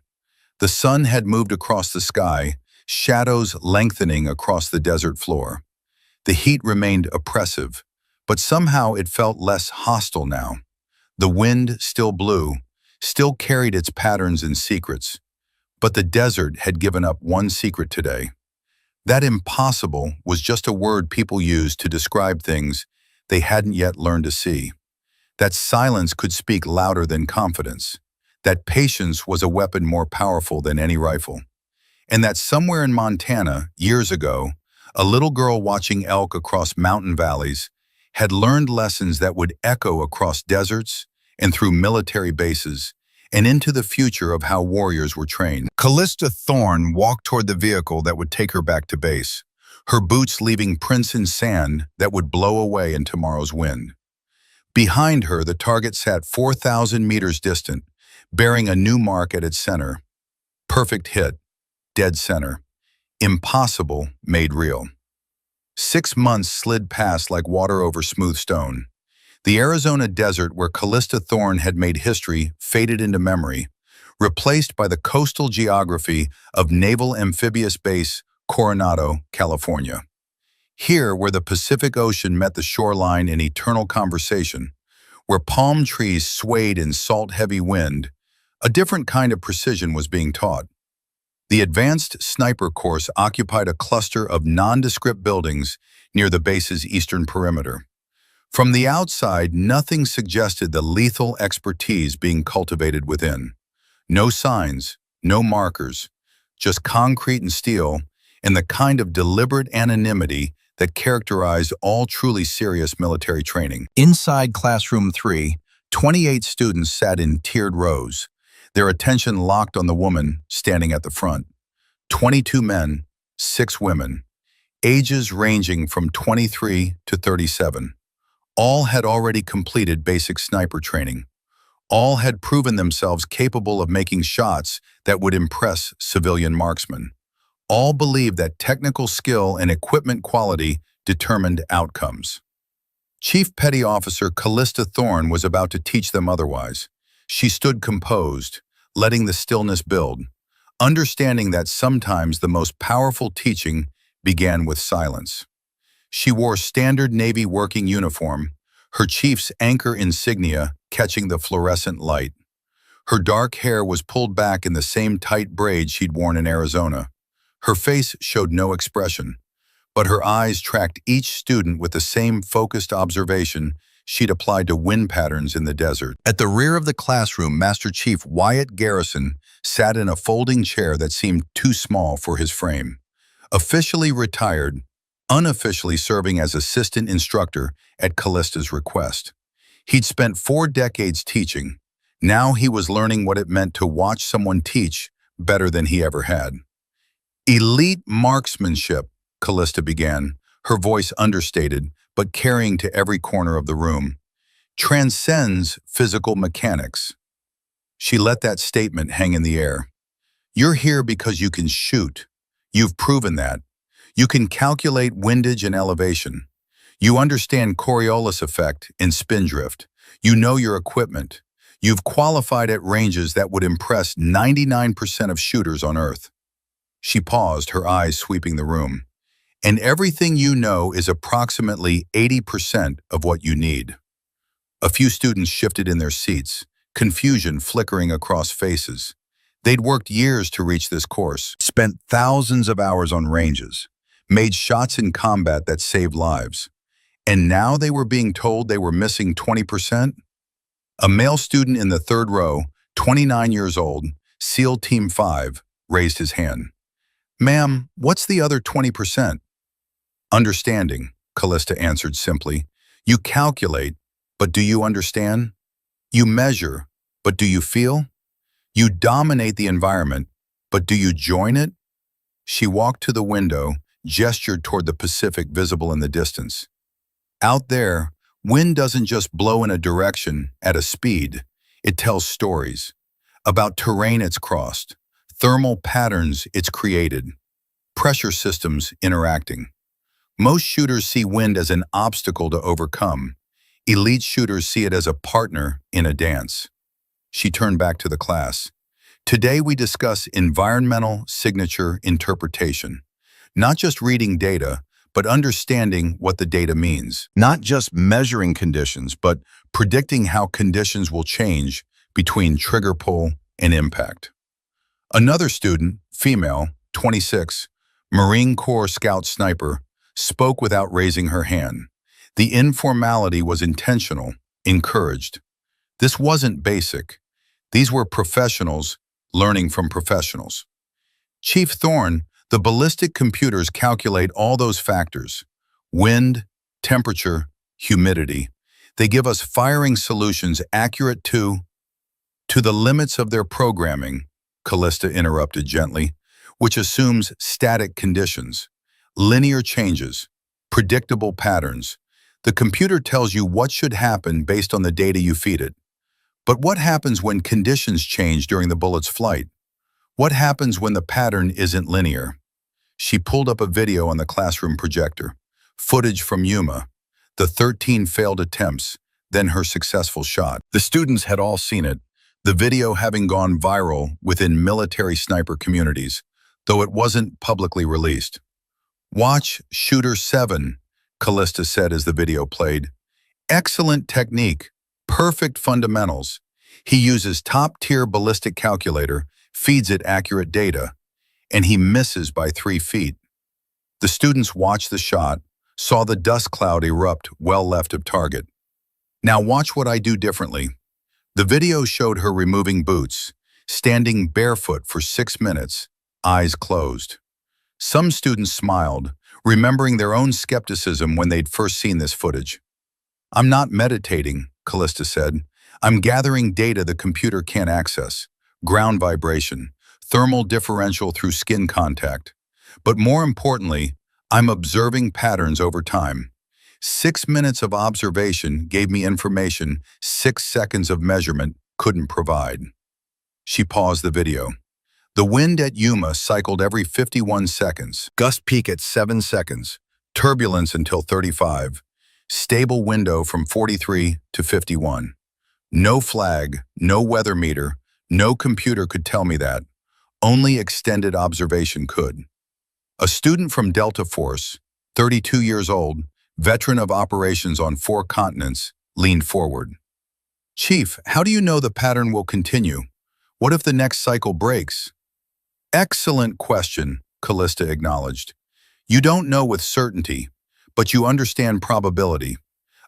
The sun had moved across the sky, shadows lengthening across the desert floor. The heat remained oppressive, but somehow it felt less hostile now. The wind still blew, still carried its patterns and secrets. But the desert had given up one secret today. That impossible was just a word people used to describe things they hadn't yet learned to see. That silence could speak louder than confidence. That patience was a weapon more powerful than any rifle. And that somewhere in Montana, years ago, a little girl watching elk across mountain valleys had learned lessons that would echo across deserts and through military bases and into the future of how warriors were trained. Callista Thorne walked toward the vehicle that would take her back to base, her boots leaving prints in sand that would blow away in tomorrow's wind. Behind her, the target sat 4,000 meters distant, bearing a new mark at its center. Perfect hit, dead center. Impossible made real. 6 months slid past like water over smooth stone. The Arizona desert where Callista Thorne had made history faded into memory, replaced by the coastal geography of Naval Amphibious Base Coronado, California. Here, where the Pacific Ocean met the shoreline in eternal conversation, where palm trees swayed in salt-heavy wind, a different kind of precision was being taught. The advanced sniper course occupied a cluster of nondescript buildings near the base's eastern perimeter. From the outside, nothing suggested the lethal expertise being cultivated within. No signs, no markers, just concrete and steel, and the kind of deliberate anonymity that characterized all truly serious military training. Inside Classroom 3, 28 students sat in tiered rows, their attention locked on the woman standing at the front. 22 men, 6 women, ages ranging from 23 to 37. All had already completed basic sniper training. All had proven themselves capable of making shots that would impress civilian marksmen. All believed that technical skill and equipment quality determined outcomes. Chief Petty Officer Callista Thorne was about to teach them otherwise. She stood composed, letting the stillness build, understanding that sometimes the most powerful teaching began with silence. She wore standard Navy working uniform, her chief's anchor insignia catching the fluorescent light. Her dark hair was pulled back in the same tight braid she'd worn in Arizona. Her face showed no expression, but her eyes tracked each student with the same focused observation she'd applied to wind patterns in the desert. At the rear of the classroom, Master Chief Wyatt Garrison sat in a folding chair that seemed too small for his frame. Officially retired, unofficially serving as assistant instructor at Callista's request. He'd spent 4 decades teaching. Now he was learning what it meant to watch someone teach better than he ever had. "Elite marksmanship," Callista began, her voice understated, but carrying to every corner of the room, "transcends physical mechanics." She let that statement hang in the air. "You're here because you can shoot. You've proven that. You can calculate windage and elevation. You understand Coriolis effect and spin drift. You know your equipment. You've qualified at ranges that would impress 99% of shooters on Earth." She paused, her eyes sweeping the room. "And everything you know is approximately 80% of what you need." A few students shifted in their seats, confusion flickering across faces. They'd worked years to reach this course, spent thousands of hours on ranges, made shots in combat that saved lives. And now they were being told they were missing 20%? A male student in the third row, 29 years old, SEAL Team 5, raised his hand. "Ma'am, what's the other 20%? "Understanding," Callista answered simply. "You calculate, but do you understand? You measure, but do you feel? You dominate the environment, but do you join it? She walked to the window, gestured toward the Pacific visible in the distance. Out there, wind doesn't just blow in a direction, at a speed. It tells stories about terrain it's crossed, thermal patterns it's created, pressure systems interacting. Most shooters see wind as an obstacle to overcome. Elite shooters see it as a partner in a dance. She turned back to the class. Today we discuss environmental signature interpretation. Not just reading data, but understanding what the data means. Not just measuring conditions, but predicting how conditions will change between trigger pull and impact. Another student, female, 26, Marine Corps Scout sniper, spoke without raising her hand. The informality was intentional, encouraged. This wasn't basic. These were professionals learning from professionals. Chief Thorne, the ballistic computers calculate all those factors: wind, temperature, humidity. They give us firing solutions accurate to the limits of their programming, Callista interrupted gently, which assumes static conditions, linear changes, predictable patterns. The computer tells you what should happen based on the data you feed it. But what happens when conditions change during the bullet's flight? What happens when the pattern isn't linear? She pulled up a video on the classroom projector, footage from Yuma, the 13 failed attempts, then her successful shot. The students had all seen it, the video having gone viral within military sniper communities, though it wasn't publicly released. "Watch Shooter 7, Callista said as the video played. "Excellent technique, perfect fundamentals. He uses top-tier ballistic calculator, feeds it accurate data, and he misses by 3 feet. The students watched the shot, saw the dust cloud erupt well left of target. "Now watch what I do differently." The video showed her removing boots, standing barefoot for 6 minutes, eyes closed. Some students smiled, remembering their own skepticism when they'd first seen this footage. "I'm not meditating," Callista said. "I'm gathering data the computer can't access. Ground vibration, thermal differential through skin contact. But more importantly, I'm observing patterns over time. 6 minutes of observation gave me information 6 seconds of measurement couldn't provide." She paused the video. The wind at Yuma cycled every 51 seconds, gust peak at 7 seconds, turbulence until 35, stable window from 43 to 51. No flag, no weather meter, no computer could tell me that. Only extended observation could. A student from Delta Force, 32 years old, veteran of operations on 4 continents, leaned forward. "Chief, how do you know the pattern will continue? What if the next cycle breaks?" "Excellent question," Callista acknowledged. "You don't know with certainty, but you understand probability.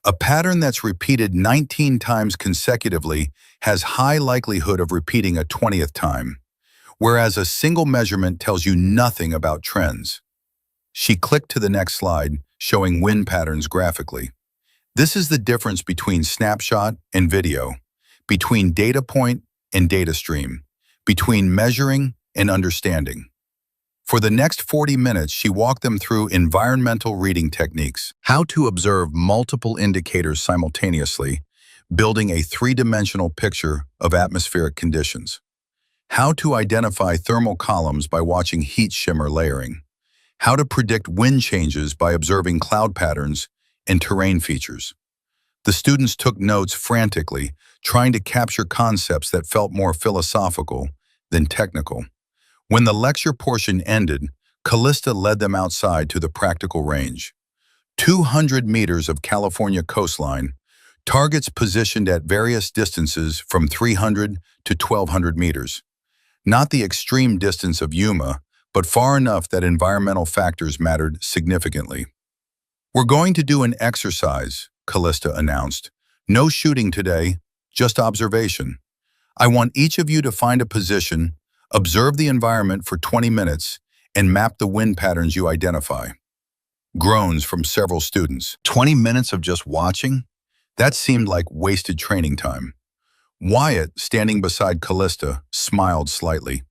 A pattern that's repeated 19 times consecutively has high likelihood of repeating a 20th time, whereas a single measurement tells you nothing about trends." She clicked to the next slide, showing wind patterns graphically. This is the difference between snapshot and video, between data point and data stream, between measuring and understanding. For the next 40 minutes, she walked them through environmental reading techniques, how to observe multiple indicators simultaneously, building a 3-dimensional picture of atmospheric conditions, how to identify thermal columns by watching heat shimmer layering, how to predict wind changes by observing cloud patterns and terrain features. The students took notes frantically, trying to capture concepts that felt more philosophical than technical. When the lecture portion ended, Callista led them outside to the practical range. 200 meters of California coastline, targets positioned at various distances from 300 to 1,200 meters. Not the extreme distance of Yuma, but far enough that environmental factors mattered significantly. "We're going to do an exercise," Callista announced. "No shooting today, just observation. I want each of you to find a position, observe the environment for 20 minutes, and map the wind patterns you identify." Groans from several students. 20 minutes of just watching? That seemed like wasted training time. Wyatt, standing beside Callista, smiled slightly.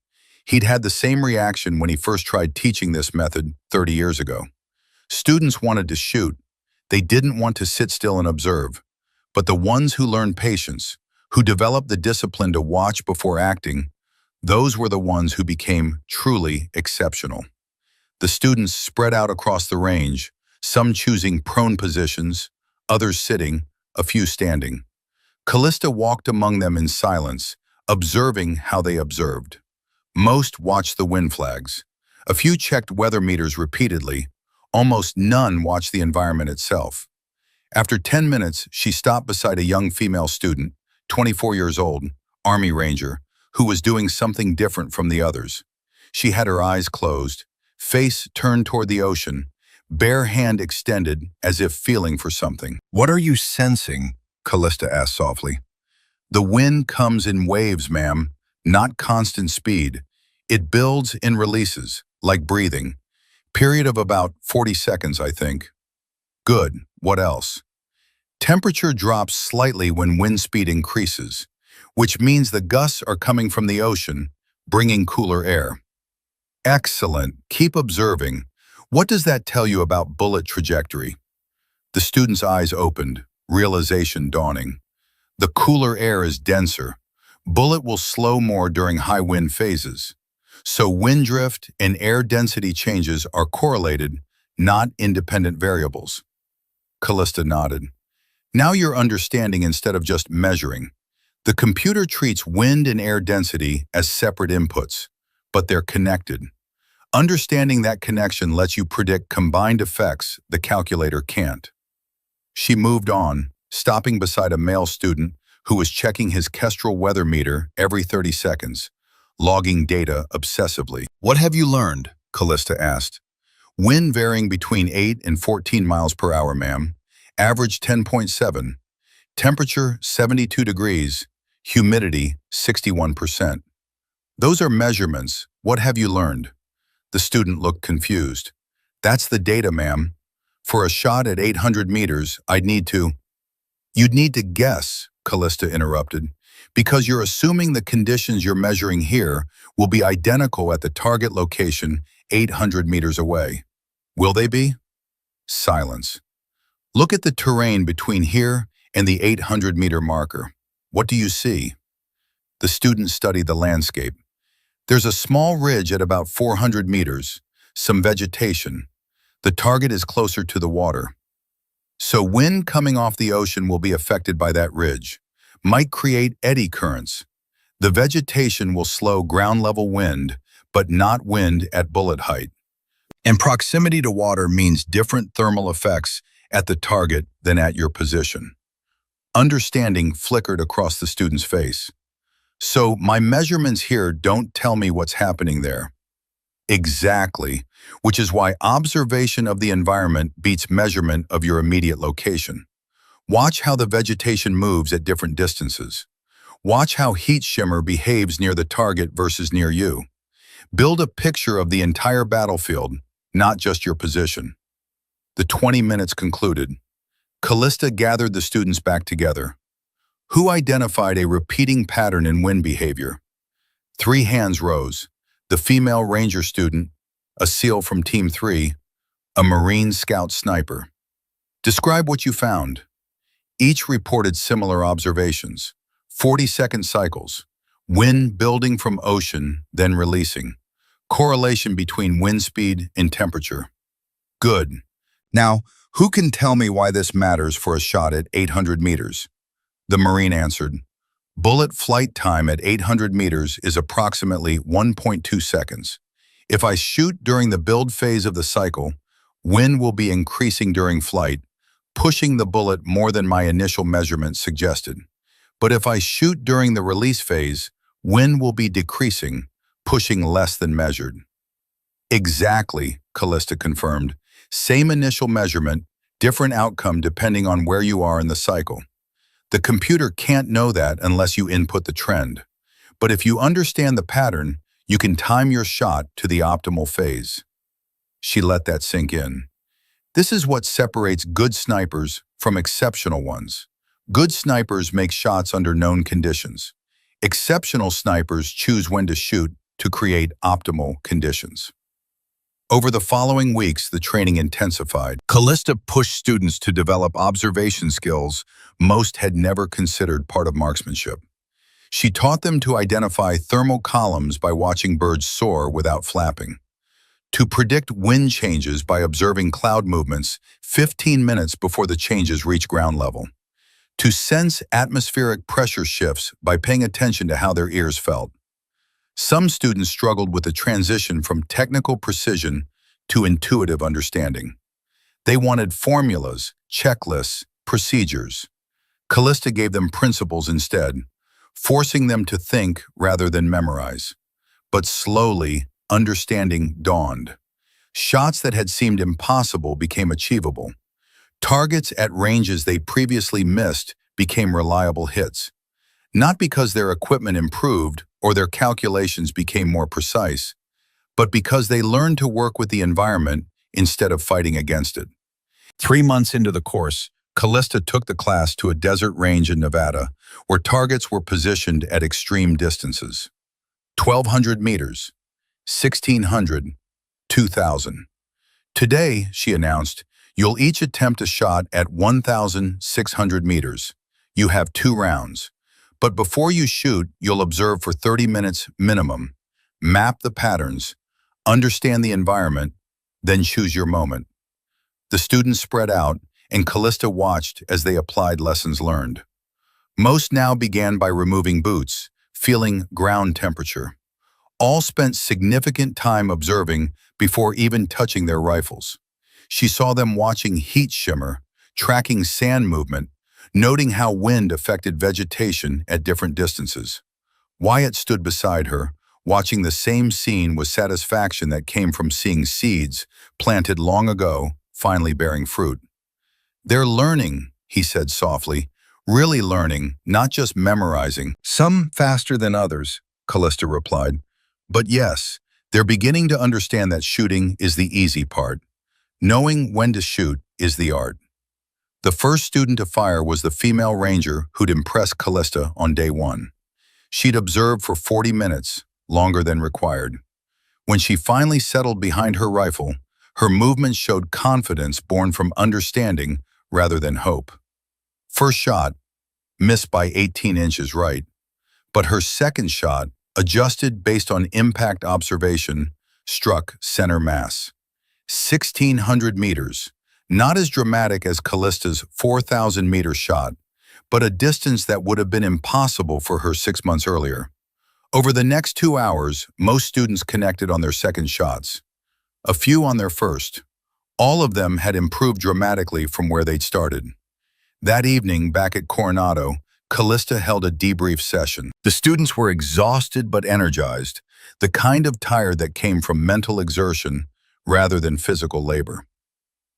He'd had the same reaction when he first tried teaching this method 30 years ago. Students wanted to shoot. They didn't want to sit still and observe. But the ones who learned patience, who developed the discipline to watch before acting, those were the ones who became truly exceptional. The students spread out across the range, some choosing prone positions, others sitting, a few standing. Callista walked among them in silence, observing how they observed. Most watched the wind flags. A few checked weather meters repeatedly. Almost none watched the environment itself. After 10 minutes, she stopped beside a young female student, 24 years old, Army Ranger, who was doing something different from the others. She had her eyes closed, face turned toward the ocean, bare hand extended as if feeling for something. "What are you sensing?" Callista asked softly. "The wind comes in waves, ma'am, not constant speed. It builds and releases, like breathing. Period of about 40 seconds, I think." "Good. What else?" "Temperature drops slightly when wind speed increases, which means the gusts are coming from the ocean, bringing cooler air." "Excellent. Keep observing. What does that tell you about bullet trajectory?" The student's eyes opened, realization dawning. The cooler air is denser. Bullet will slow more during high wind phases. So wind drift and air density changes are correlated, not independent variables. Callista nodded. "Now you're understanding instead of just measuring. The computer treats wind and air density as separate inputs, but they're connected. Understanding that connection lets you predict combined effects the calculator can't." She moved on, stopping beside a male student who was checking his Kestrel weather meter every 30 seconds, logging data obsessively. "What have you learned?" Callista asked. "Wind varying between 8 and 14 miles per hour, ma'am. Average 10.7. Temperature 72 degrees. Humidity 61%. "Those are measurements. What have you learned?" The student looked confused. "That's the data, ma'am. For a shot at 800 meters, I'd need to—" "You'd need to guess," Callista interrupted, "because you're assuming the conditions you're measuring here will be identical at the target location 800 meters away. Will they be?" Silence. "Look at the terrain between here and the 800-meter marker. What do you see?" The student studied the landscape. "There's a small ridge at about 400 meters, some vegetation. The target is closer to the water. So wind coming off the ocean will be affected by that ridge, might create eddy currents. The vegetation will slow ground-level wind, but not wind at bullet height. And proximity to water means different thermal effects at the target than at your position." Understanding flickered across the student's face. "So my measurements here don't tell me what's happening there." Exactly, which is why observation of the environment beats measurement of your immediate location. Watch how the vegetation moves at different distances. Watch how heat shimmer behaves near the target versus near you. Build a picture of the entire battlefield, not just your position. The 20 minutes concluded. Callista gathered the students back together. Who identified a repeating pattern in wind behavior? 3 hands rose. The female Ranger student, a SEAL from Team 3, a Marine Scout sniper. Describe what you found. Each reported similar observations. 40-second cycles. Wind building from ocean, then releasing. Correlation between wind speed and temperature. Good. Now, who can tell me why this matters for a shot at 800 meters? The Marine answered. Bullet flight time at 800 meters is approximately 1.2 seconds. If I shoot during the build phase of the cycle, wind will be increasing during flight, pushing the bullet more than my initial measurement suggested. But if I shoot during the release phase, wind will be decreasing, pushing less than measured. Exactly, Callista confirmed. Same initial measurement, different outcome depending on where you are in the cycle. The computer can't know that unless you input the trend. But if you understand the pattern, you can time your shot to the optimal phase. She let that sink in. This is what separates good snipers from exceptional ones. Good snipers make shots under known conditions. Exceptional snipers choose when to shoot to create optimal conditions. Over the following weeks, the training intensified. Callista pushed students to develop observation skills most had never considered part of marksmanship. She taught them to identify thermal columns by watching birds soar without flapping, to predict wind changes by observing cloud movements 15 minutes before the changes reach ground level, to sense atmospheric pressure shifts by paying attention to how their ears felt. Some students struggled with the transition from technical precision to intuitive understanding. They wanted formulas, checklists, procedures. Callista gave them principles instead, forcing them to think rather than memorize. But slowly, understanding dawned. Shots that had seemed impossible became achievable. Targets at ranges they previously missed became reliable hits. Not because their equipment improved or their calculations became more precise, but because they learned to work with the environment instead of fighting against it. 3 months into the course, Callista took the class to a desert range in Nevada where targets were positioned at extreme distances. 1,200 meters, 1,600, 2,000. Today, she announced, you'll each attempt a shot at 1,600 meters. You have 2 rounds. But before you shoot, you'll observe for 30 minutes minimum, map the patterns, understand the environment, then choose your moment. The students spread out, and Callista watched as they applied lessons learned. Most now began by removing boots, feeling ground temperature. All spent significant time observing before even touching their rifles. She saw them watching heat shimmer, tracking sand movement, noting how wind affected vegetation at different distances. Wyatt stood beside her, watching the same scene with satisfaction that came from seeing seeds planted long ago finally bearing fruit. They're learning, he said softly, really learning, not just memorizing. Some faster than others, Callista replied. But yes, they're beginning to understand that shooting is the easy part. Knowing when to shoot is the art. The first student to fire was the female ranger who'd impressed Callista on day 1. She'd observed for 40 minutes, longer than required. When she finally settled behind her rifle, her movements showed confidence born from understanding rather than hope. First shot, missed by 18 inches right, but her second shot, adjusted based on impact observation, struck center mass. 1,600 meters. Not as dramatic as Callista's 4,000-meter shot, but a distance that would have been impossible for her 6 months earlier. Over the next 2 hours, most students connected on their second shots. A few on their first. All of them had improved dramatically from where they'd started. That evening, back at Coronado, Callista held a debrief session. The students were exhausted but energized, the kind of tired that came from mental exertion rather than physical labor.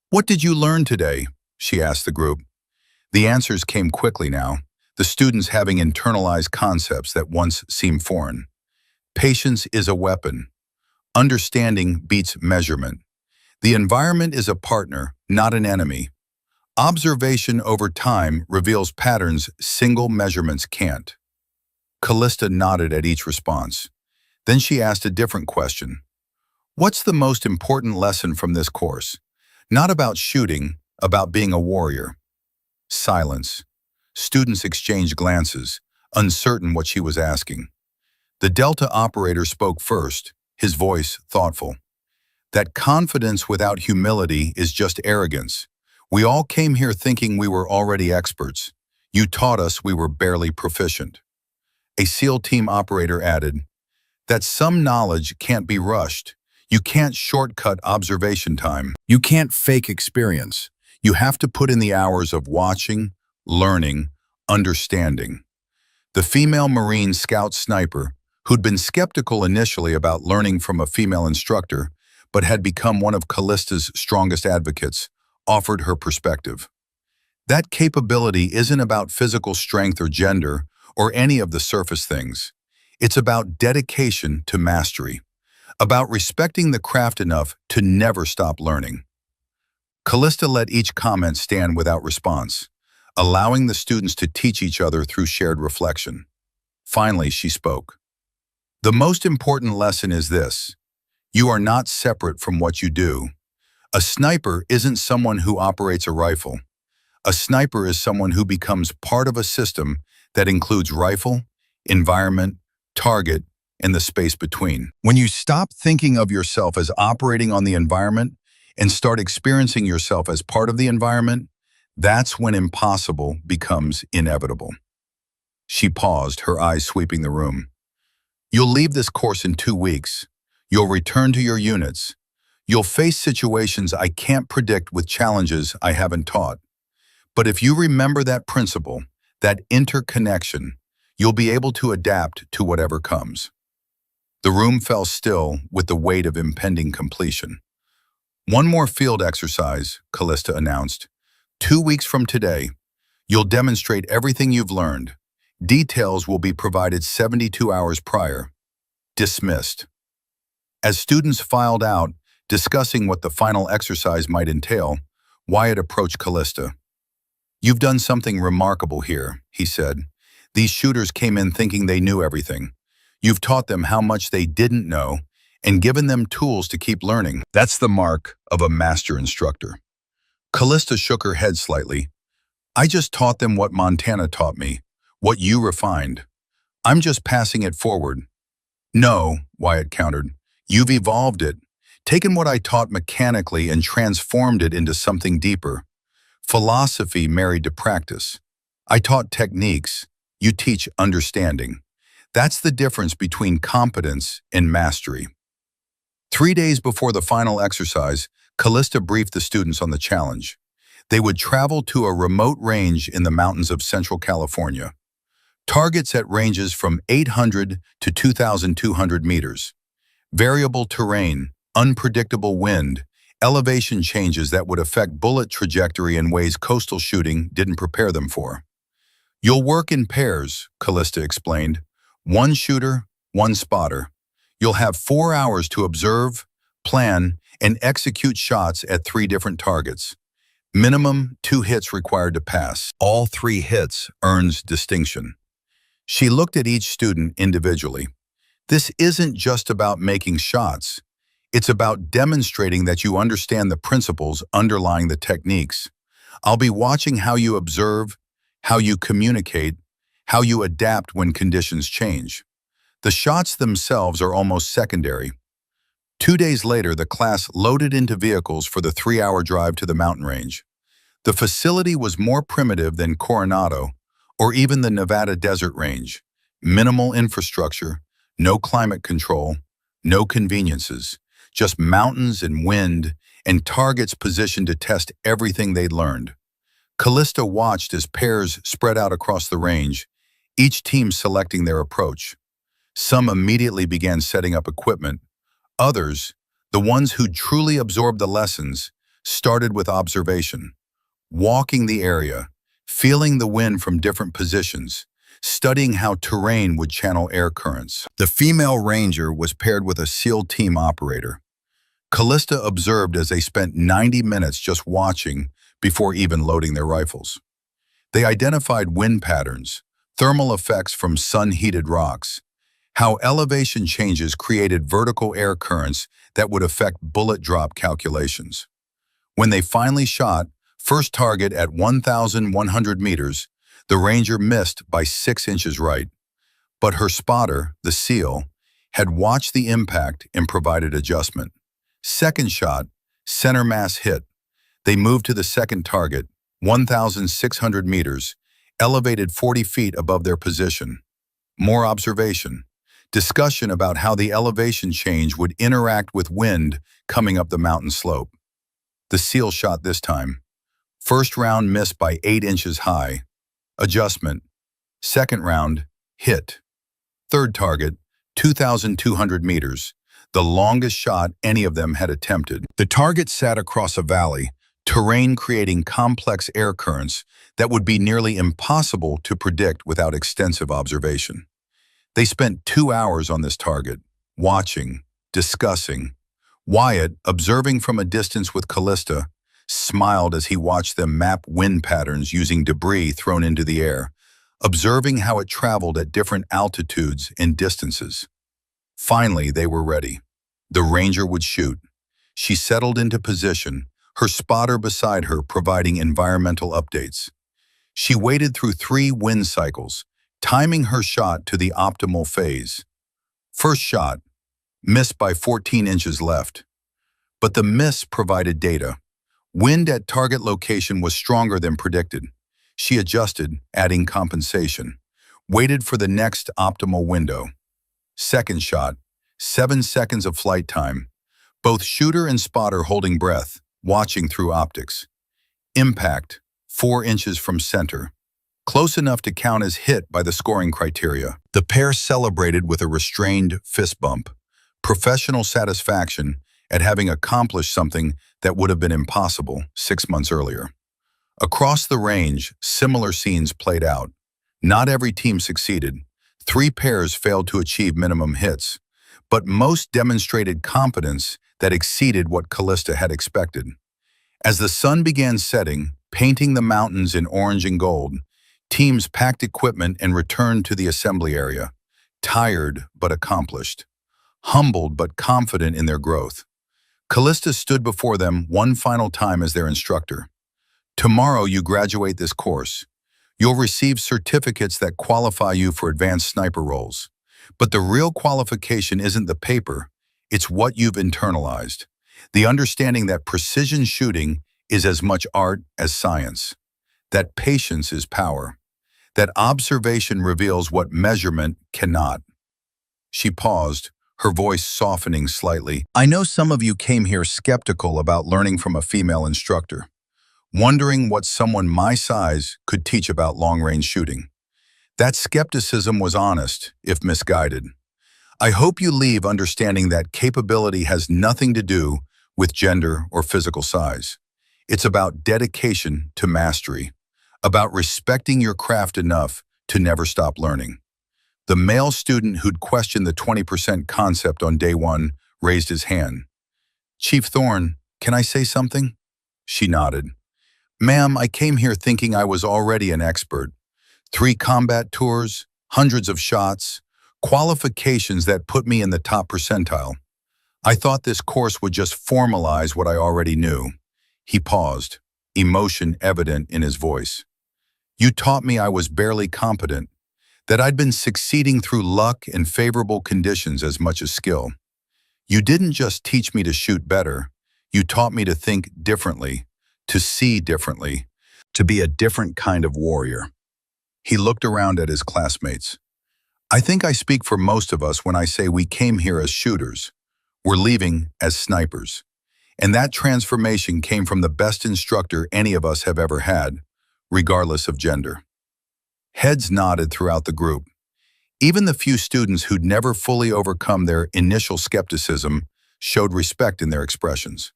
"What did you learn today?" she asked the group. The answers came quickly now, the students having internalized concepts that once seemed foreign. Patience is a weapon. Understanding beats measurement. The environment is a partner, not an enemy. Observation over time reveals patterns single measurements can't. Callista nodded at each response. Then she asked a different question. "What's the most important lesson from this course? Not about shooting, about being a warrior." Silence. Students exchanged glances, uncertain what she was asking. The Delta operator spoke first, his voice thoughtful. "That confidence without humility is just arrogance. We all came here thinking we were already experts. You taught us we were barely proficient." A SEAL team operator added, "That some knowledge can't be rushed. You can't shortcut observation time. You can't fake experience. You have to put in the hours of watching, learning, understanding." The female Marine Scout sniper, who'd been skeptical initially about learning from a female instructor, but had become one of Callista's strongest advocates, offered her perspective. That capability isn't about physical strength or gender or any of the surface things. It's about dedication to mastery, about respecting the craft enough to never stop learning. Callista let each comment stand without response, allowing the students to teach each other through shared reflection. Finally, she spoke. The most important lesson is this: you are not separate from what you do. A sniper isn't someone who operates a rifle. A sniper is someone who becomes part of a system that includes rifle, environment, target, and the space between. When you stop thinking of yourself as operating on the environment and start experiencing yourself as part of the environment, that's when impossible becomes inevitable. She paused, her eyes sweeping the room. You'll leave this course in 2 weeks. You'll return to your units. You'll face situations I can't predict with challenges I haven't taught. But if you remember that principle, that interconnection, you'll be able to adapt to whatever comes. The room fell still with the weight of impending completion. One more field exercise, Callista announced. 2 weeks from today, you'll demonstrate everything you've learned. Details will be provided 72 hours prior. Dismissed. As students filed out, discussing what the final exercise might entail, Wyatt approached Callista. "You've done something remarkable here," he said. "These shooters came in thinking they knew everything. You've taught them how much they didn't know and given them tools to keep learning. That's the mark of a master instructor." Callista shook her head slightly. "I just taught them what Montana taught me, what you refined. I'm just passing it forward." "No," Wyatt countered. "You've evolved it, taken what I taught mechanically and transformed it into something deeper. Philosophy married to practice. I taught techniques, you teach understanding. That's the difference between competence and mastery." 3 days before the final exercise, Callista briefed the students on the challenge. They would travel to a remote range in the mountains of Central California. Targets at ranges from 800 to 2,200 meters. Variable terrain, unpredictable wind, elevation changes that would affect bullet trajectory in ways coastal shooting didn't prepare them for. "You'll work in pairs," Callista explained. "One shooter, one spotter. You'll have 4 hours to observe, plan, and execute shots at 3 different targets. Minimum 2 hits required to pass. All 3 hits earns distinction." She looked at each student individually. "This isn't just about making shots. It's about demonstrating that you understand the principles underlying the techniques. I'll be watching how you observe, how you communicate, how you adapt when conditions change. The shots themselves are almost secondary." 2 days later, the class loaded into vehicles for the 3-hour drive to the mountain range. The facility was more primitive than Coronado or even the Nevada Desert Range. Minimal infrastructure, no climate control, no conveniences, just mountains and wind and targets positioned to test everything they'd learned. Callista watched as pairs spread out across the range, each team selecting their approach. Some immediately began setting up equipment. Others, the ones who truly absorbed the lessons, started with observation, walking the area, feeling the wind from different positions, studying how terrain would channel air currents. The female ranger was paired with a SEAL team operator. Callista observed as they spent 90 minutes just watching before even loading their rifles. They identified wind patterns, thermal effects from sun-heated rocks, how elevation changes created vertical air currents that would affect bullet drop calculations. When they finally shot, first target at 1,100 meters, the ranger missed by 6 inches right. But her spotter, the SEAL, had watched the impact and provided adjustment. Second shot, center mass hit. They moved to the second target, 1,600 meters, elevated 40 feet above their position. More observation. Discussion about how the elevation change would interact with wind coming up the mountain slope. The SEAL shot this time. First round missed by 8 inches high. Adjustment. Second round, hit. Third target, 2,200 meters, the longest shot any of them had attempted. The target sat across a valley, terrain creating complex air currents that would be nearly impossible to predict without extensive observation. They spent 2 hours on this target, watching, discussing. Wyatt, observing from a distance with Callista, smiled as he watched them map wind patterns using debris thrown into the air, observing how it traveled at different altitudes and distances. Finally, they were ready. The Ranger would shoot. She settled into position, her spotter beside her providing environmental updates. She waited through 3 wind cycles, timing her shot to the optimal phase. First shot, missed by 14 inches left. But the miss provided data. Wind at target location was stronger than predicted. She adjusted, adding compensation. Waited for the next optimal window. Second shot, 7 seconds of flight time. Both shooter and spotter holding breath, watching through optics. Impact, 4 inches from center. Close enough to count as hit by the scoring criteria. The pair celebrated with a restrained fist bump. Professional satisfaction at having accomplished something that would have been impossible 6 months earlier. Across the range, similar scenes played out. Not every team succeeded. 3 pairs failed to achieve minimum hits, but most demonstrated competence that exceeded what Callista had expected. As the sun began setting, painting the mountains in orange and gold, teams packed equipment and returned to the assembly area, tired but accomplished, humbled but confident in their growth. Callista stood before them one final time as their instructor. Tomorrow you graduate this course. You'll receive certificates that qualify you for advanced sniper roles. But the real qualification isn't the paper, it's what you've internalized. The understanding that precision shooting is as much art as science. That patience is power. That observation reveals what measurement cannot. She paused, her voice softening slightly. I know some of you came here skeptical about learning from a female instructor, wondering what someone my size could teach about long-range shooting. That skepticism was honest, if misguided. I hope you leave understanding that capability has nothing to do with gender or physical size. It's about dedication to mastery, about respecting your craft enough to never stop learning. The male student who'd questioned the 20% concept on day 1 raised his hand. Chief Thorne, can I say something? She nodded. Ma'am, I came here thinking I was already an expert. 3 combat tours, hundreds of shots, qualifications that put me in the top percentile. I thought this course would just formalize what I already knew. He paused, emotion evident in his voice. You taught me I was barely competent, that I'd been succeeding through luck and favorable conditions as much as skill. You didn't just teach me to shoot better, you taught me to think differently, to see differently, to be a different kind of warrior. He looked around at his classmates. I think I speak for most of us when I say we came here as shooters. We're leaving as snipers. And that transformation came from the best instructor any of us have ever had, regardless of gender. Heads nodded throughout the group. Even the few students who'd never fully overcome their initial skepticism showed respect in their expressions.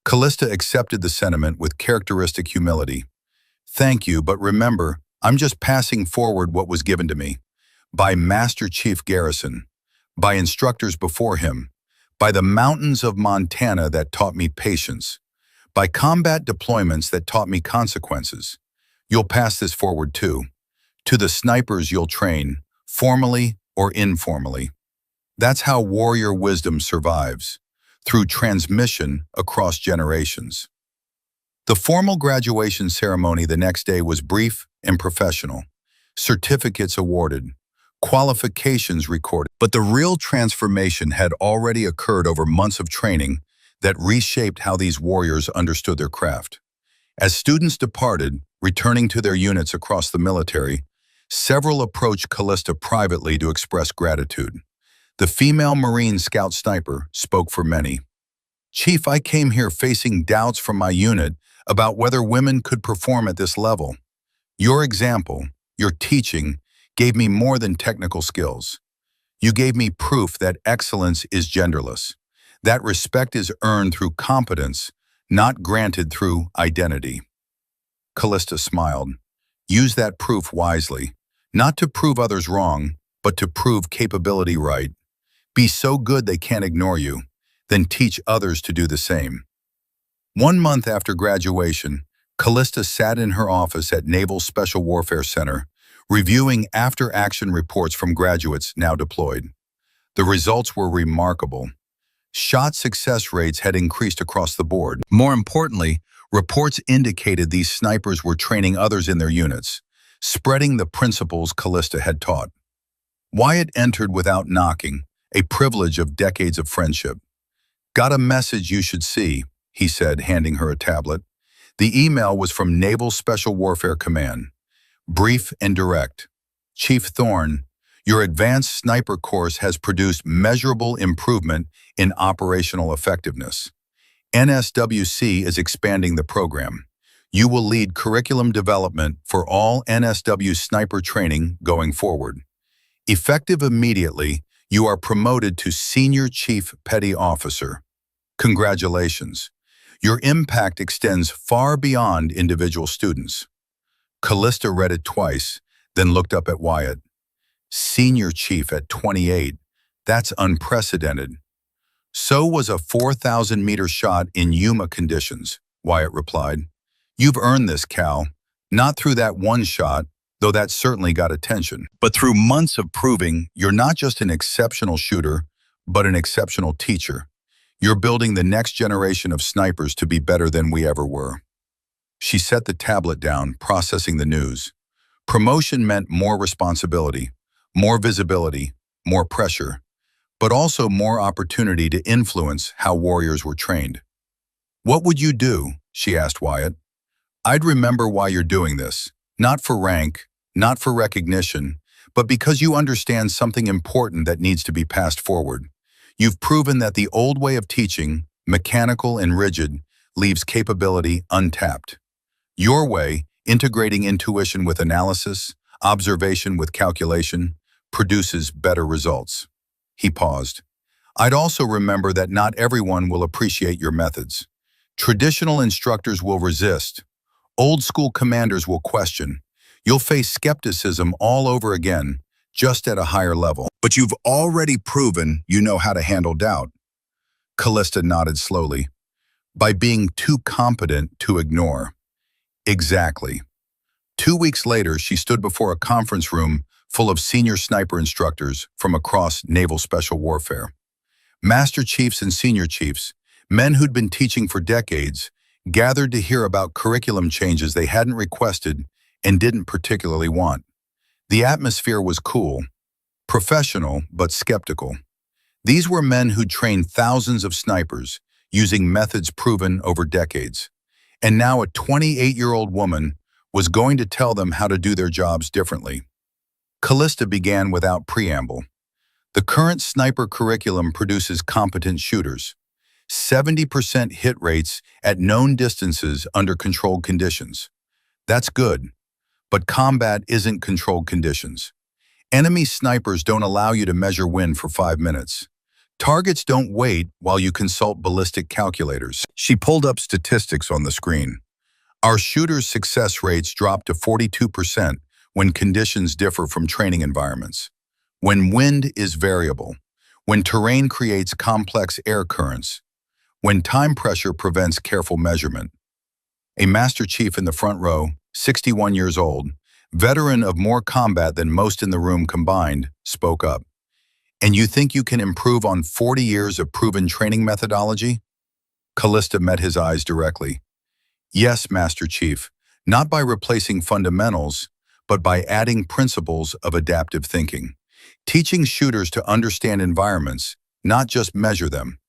Callista accepted the sentiment with characteristic humility. Thank you, but remember, I'm just passing forward what was given to me. By Master Chief Garrison, by instructors before him, by the mountains of Montana that taught me patience, by combat deployments that taught me consequences. You'll pass this forward too. To the snipers you'll train, formally or informally. That's how warrior wisdom survives, through transmission across generations. The formal graduation ceremony the next day was brief and professional. Certificates awarded, qualifications recorded. But the real transformation had already occurred over months of training that reshaped how these warriors understood their craft. As students departed, returning to their units across the military, several approached Callista privately to express gratitude. The female Marine Scout sniper spoke for many. Chief, I came here facing doubts from my unit about whether women could perform at this level. Your example, your teaching, gave me more than technical skills. You gave me proof that excellence is genderless, that respect is earned through competence, not granted through identity. Callista smiled. Use that proof wisely, not to prove others wrong, but to prove capability right. Be so good they can't ignore you, then teach others to do the same. 1 month after graduation, Callista sat in her office at Naval Special Warfare Center, reviewing after-action reports from graduates now deployed. The results were remarkable. Shot success rates had increased across the board. More importantly, reports indicated these snipers were training others in their units, spreading the principles Callista had taught. Wyatt entered without knocking, a privilege of decades of friendship. "Got a message you should see," he said, handing her a tablet. The email was from Naval Special Warfare Command. Brief and direct. "Chief Thorne, your advanced sniper course has produced measurable improvement in operational effectiveness. NSWC is expanding the program. You will lead curriculum development for all NSW sniper training going forward. Effective immediately, you are promoted to Senior Chief Petty Officer. Congratulations. Your impact extends far beyond individual students." Callista read it twice, then looked up at Wyatt. Senior Chief at 28. That's unprecedented. "So was a 4,000-meter shot in Yuma conditions," Wyatt replied. "You've earned this, Cal. Not through that one shot, though that certainly got attention, but through months of proving you're not just an exceptional shooter, but an exceptional teacher. You're building the next generation of snipers to be better than we ever were." She set the tablet down, processing the news. Promotion meant more responsibility, more visibility, more pressure, but also more opportunity to influence how warriors were trained. "What would you do?" she asked Wyatt. "I'd remember why you're doing this, not for rank, not for recognition, but because you understand something important that needs to be passed forward. You've proven that the old way of teaching, mechanical and rigid, leaves capability untapped. Your way, integrating intuition with analysis, observation with calculation, produces better results." He paused. "I'd also remember that not everyone will appreciate your methods. Traditional instructors will resist. Old school commanders will question. You'll face skepticism all over again, just at a higher level. But you've already proven you know how to handle doubt." Callista nodded slowly. "By being too competent to ignore." Exactly. 2 weeks later, she stood before a conference room full of senior sniper instructors from across Naval Special Warfare. Master Chiefs and Senior Chiefs, men who'd been teaching for decades, gathered to hear about curriculum changes they hadn't requested and didn't particularly want. The atmosphere was cool, professional but skeptical. These were men who'd trained thousands of snipers, using methods proven over decades. And now a 28-year-old woman was going to tell them how to do their jobs differently. Callista began without preamble. The current sniper curriculum produces competent shooters. 70% hit rates at known distances under controlled conditions. That's good, but combat isn't controlled conditions. Enemy snipers don't allow you to measure wind for 5 minutes. Targets don't wait while you consult ballistic calculators. She pulled up statistics on the screen. Our shooters' success rates drop to 42% when conditions differ from training environments, when wind is variable, when terrain creates complex air currents, when time pressure prevents careful measurement. A Master Chief in the front row, 61 years old, veteran of more combat than most in the room combined, spoke up. "And you think you can improve on 40 years of proven training methodology?" Callista met his eyes directly. "Yes, Master Chief, not by replacing fundamentals, but by adding principles of adaptive thinking. Teaching shooters to understand environments, not just measure them.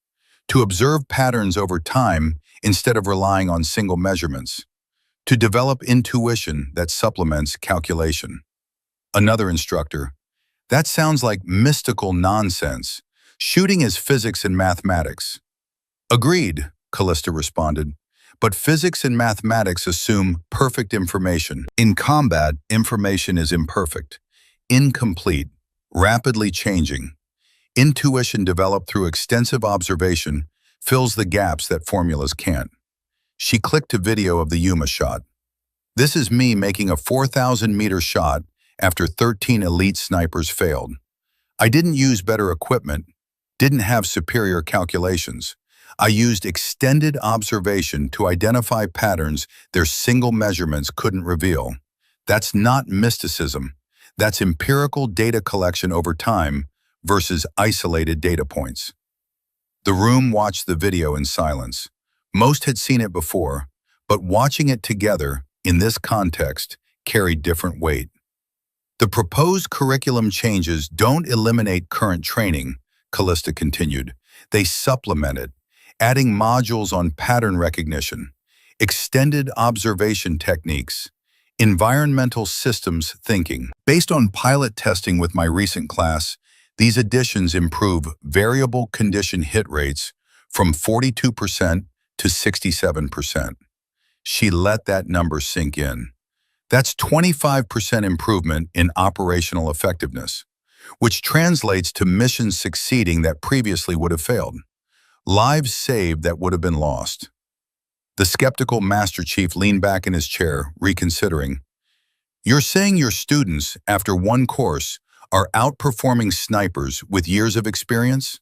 To observe patterns over time instead of relying on single measurements. To develop intuition that supplements calculation." Another instructor: "That sounds like mystical nonsense. Shooting is physics and mathematics." "Agreed," Callista responded. "But physics and mathematics assume perfect information. In combat, information is imperfect, incomplete, rapidly changing. Intuition developed through extensive observation fills the gaps that formulas can't." She clicked to video of the Yuma shot. "This is me making a 4,000-meter shot after 13 elite snipers failed. I didn't use better equipment, didn't have superior calculations. I used extended observation to identify patterns their single measurements couldn't reveal. That's not mysticism. That's empirical data collection over time versus isolated data points. The room watched the video in silence. Most had seen it before, but watching it together, in this context, carried different weight. The proposed curriculum changes don't eliminate current training, Callista continued. They supplement it, adding modules on pattern recognition, extended observation techniques, environmental systems thinking. Based on pilot testing with my recent class, these additions improve variable condition hit rates from 42% to 67%. She let that number sink in. That's 25% improvement in operational effectiveness, which translates to missions succeeding that previously would have failed, lives saved that would have been lost. The skeptical Master Chief leaned back in his chair, reconsidering. You're saying your students, after one course, are outperforming snipers with years of experience?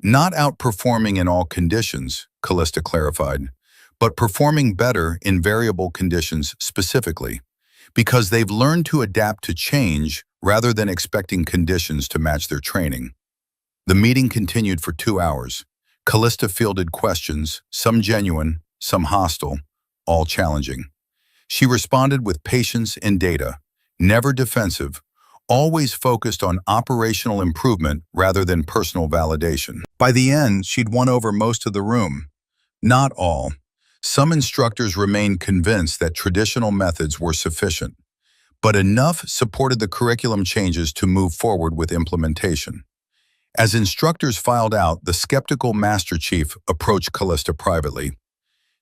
Not outperforming in all conditions, Callista clarified, but performing better in variable conditions specifically, because they've learned to adapt to change rather than expecting conditions to match their training. The meeting continued for 2 hours. Callista fielded questions, some genuine, some hostile, all challenging. She responded with patience and data, never defensive, always focused on operational improvement rather than personal validation. By the end, she'd won over most of the room. Not all. Some instructors remained convinced that traditional methods were sufficient, but enough supported the curriculum changes to move forward with implementation. As instructors filed out, the skeptical Master Chief approached Callista privately.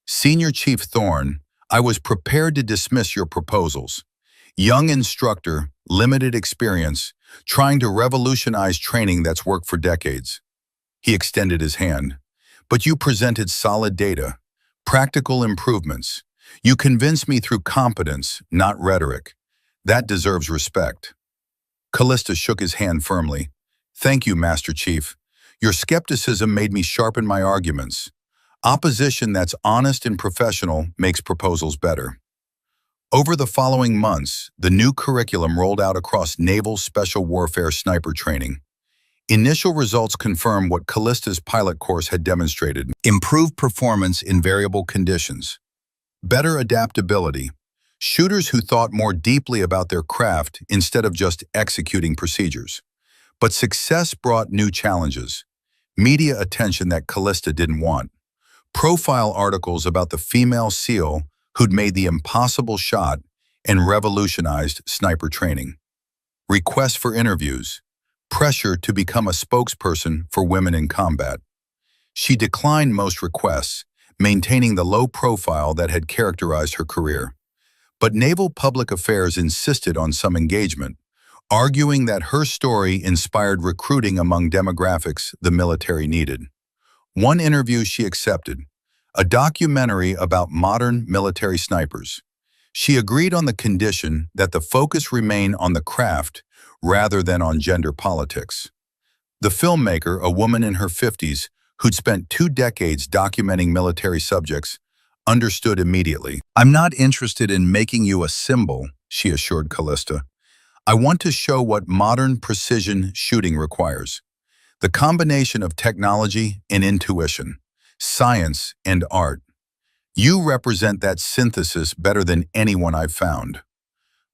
Senior Chief Thorne, I was prepared to dismiss your proposals. Young instructor, limited experience, trying to revolutionize training that's worked for decades. He extended his hand. But you presented solid data, practical improvements. You convinced me through competence, not rhetoric. That deserves respect. Callista shook his hand firmly. Thank you, Master Chief. Your skepticism made me sharpen my arguments. Opposition that's honest and professional makes proposals better. Over the following months, the new curriculum rolled out across Naval Special Warfare sniper training. Initial results confirmed what Callista's pilot course had demonstrated: improved performance in variable conditions, better adaptability, shooters who thought more deeply about their craft instead of just executing procedures. But success brought new challenges, media attention that Callista didn't want, profile articles about the female SEAL who'd made the impossible shot and revolutionized sniper training, requests for interviews, pressure to become a spokesperson for women in combat. She declined most requests, maintaining the low profile that had characterized her career. But Naval Public Affairs insisted on some engagement, arguing that her story inspired recruiting among demographics the military needed. One interview she accepted, a documentary about modern military snipers. She agreed on the condition that the focus remain on the craft rather than on gender politics. The filmmaker, a woman in her 50s who'd spent 2 decades documenting military subjects, understood immediately. I'm not interested in making you a symbol, she assured Callista. I want to show what modern precision shooting requires. The combination of technology and intuition, science and art. You represent that synthesis better than anyone I've found.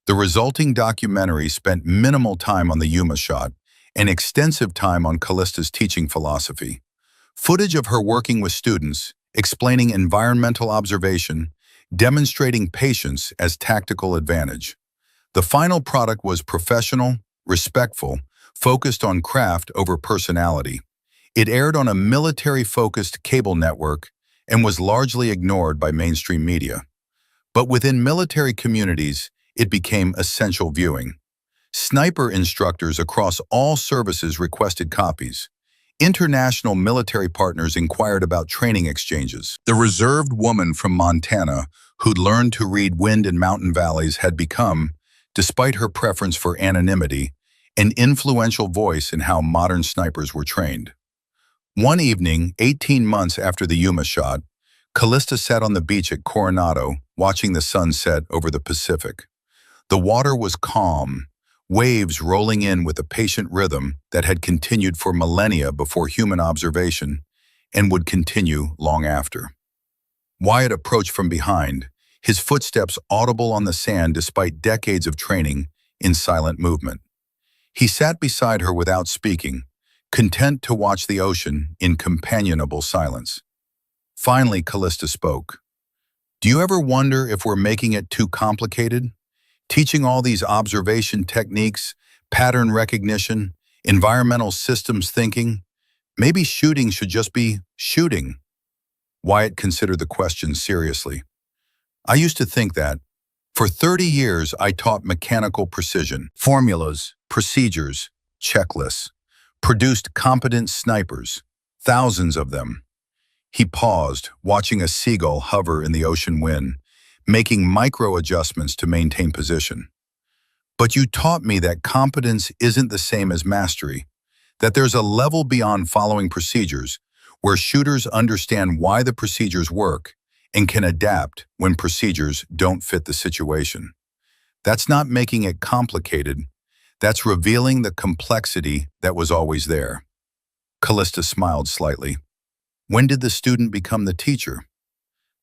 The resulting documentary spent minimal time on the Yuma shot and extensive time on Callista's teaching philosophy. Footage of her working with students, explaining environmental observation, demonstrating patience as tactical advantage. The final product was professional, respectful, focused on craft over personality. It aired on a military-focused cable network and was largely ignored by mainstream media. But within military communities, it became essential viewing. Sniper instructors across all services requested copies. International military partners inquired about training exchanges. The reserved woman from Montana, who'd learned to read wind and mountain valleys, had become, despite her preference for anonymity, an influential voice in how modern snipers were trained. One evening, 18 months after the Yuma shot, Callista sat on the beach at Coronado, watching the sun set over the Pacific. The water was calm, waves rolling in with a patient rhythm that had continued for millennia before human observation and would continue long after. Wyatt approached from behind, his footsteps audible on the sand despite decades of training in silent movement. He sat beside her without speaking, content to watch the ocean in companionable silence. Finally, Callista spoke. "Do you ever wonder if we're making it too complicated? Teaching all these observation techniques, pattern recognition, environmental systems thinking? Maybe shooting should just be shooting." Wyatt considered the question seriously. "I used to think that. For 30 years, I taught mechanical precision, formulas, procedures, checklists, produced competent snipers, thousands of them." He paused, watching a seagull hover in the ocean wind, making micro-adjustments to maintain position. "But you taught me that competence isn't the same as mastery, that there's a level beyond following procedures, where shooters understand why the procedures work and can adapt when procedures don't fit the situation. That's not making it complicated, that's revealing the complexity that was always there." Callista smiled slightly. "When did the student become the teacher?"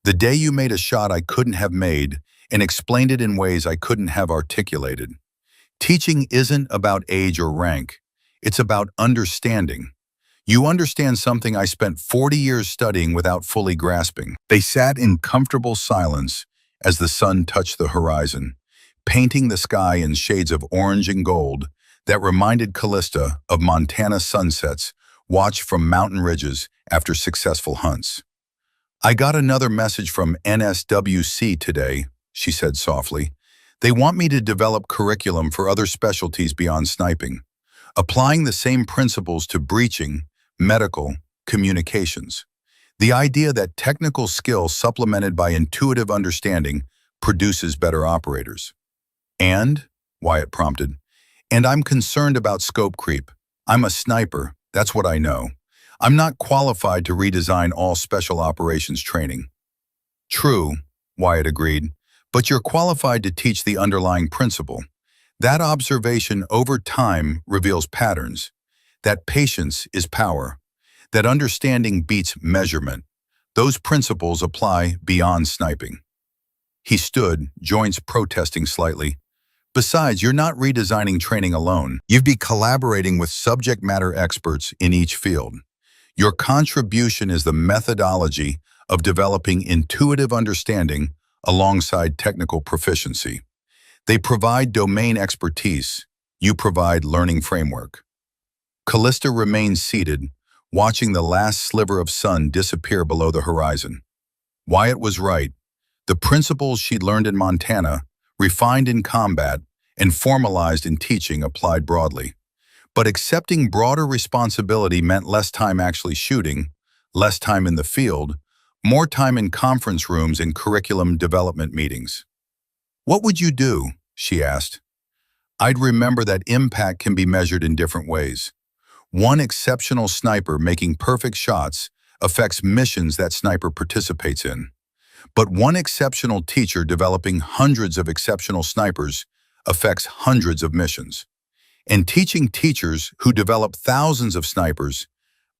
"The day you made a shot I couldn't have made and explained it in ways I couldn't have articulated. Teaching isn't about age or rank, it's about understanding. You understand something I spent 40 years studying without fully grasping." They sat in comfortable silence as the sun touched the horizon, painting the sky in shades of orange and gold that reminded Callista of Montana sunsets watched from mountain ridges after successful hunts. "I got another message from NSWC today," she said softly. "They want me to develop curriculum for other specialties beyond sniping, applying the same principles to breaching, medical, communications. The idea that technical skill supplemented by intuitive understanding produces better operators." "And?" Wyatt prompted. "And I'm concerned about scope creep. I'm a sniper, that's what I know. I'm not qualified to redesign all special operations training." "True," Wyatt agreed, "but you're qualified to teach the underlying principle. That observation over time reveals patterns, that patience is power, that understanding beats measurement. Those principles apply beyond sniping." He stood, joints protesting slightly. "Besides, you're not redesigning training alone. You'd be collaborating with subject matter experts in each field. Your contribution is the methodology of developing intuitive understanding alongside technical proficiency. They provide domain expertise. You provide learning framework." Callista remained seated, watching the last sliver of sun disappear below the horizon. Wyatt was right. The principles she'd learned in Montana, refined in combat, and formalized in teaching applied broadly. But accepting broader responsibility meant less time actually shooting, less time in the field, more time in conference rooms and curriculum development meetings. "What would you do?" she asked. "I'd remember that impact can be measured in different ways. One exceptional sniper making perfect shots affects missions that sniper participates in. But one exceptional teacher developing hundreds of exceptional snipers affects hundreds of missions. And teaching teachers who develop thousands of snipers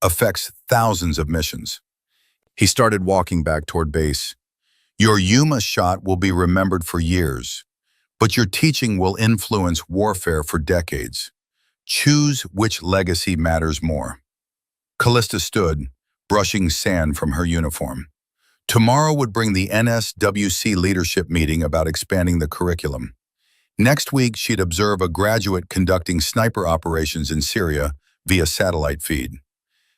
affects thousands of missions." He started walking back toward base. "Your Yuma shot will be remembered for years, but your teaching will influence warfare for decades. Choose which legacy matters more." Callista stood, brushing sand from her uniform. Tomorrow would bring the NSWC leadership meeting about expanding the curriculum. Next week, she'd observe a graduate conducting sniper operations in Syria via satellite feed.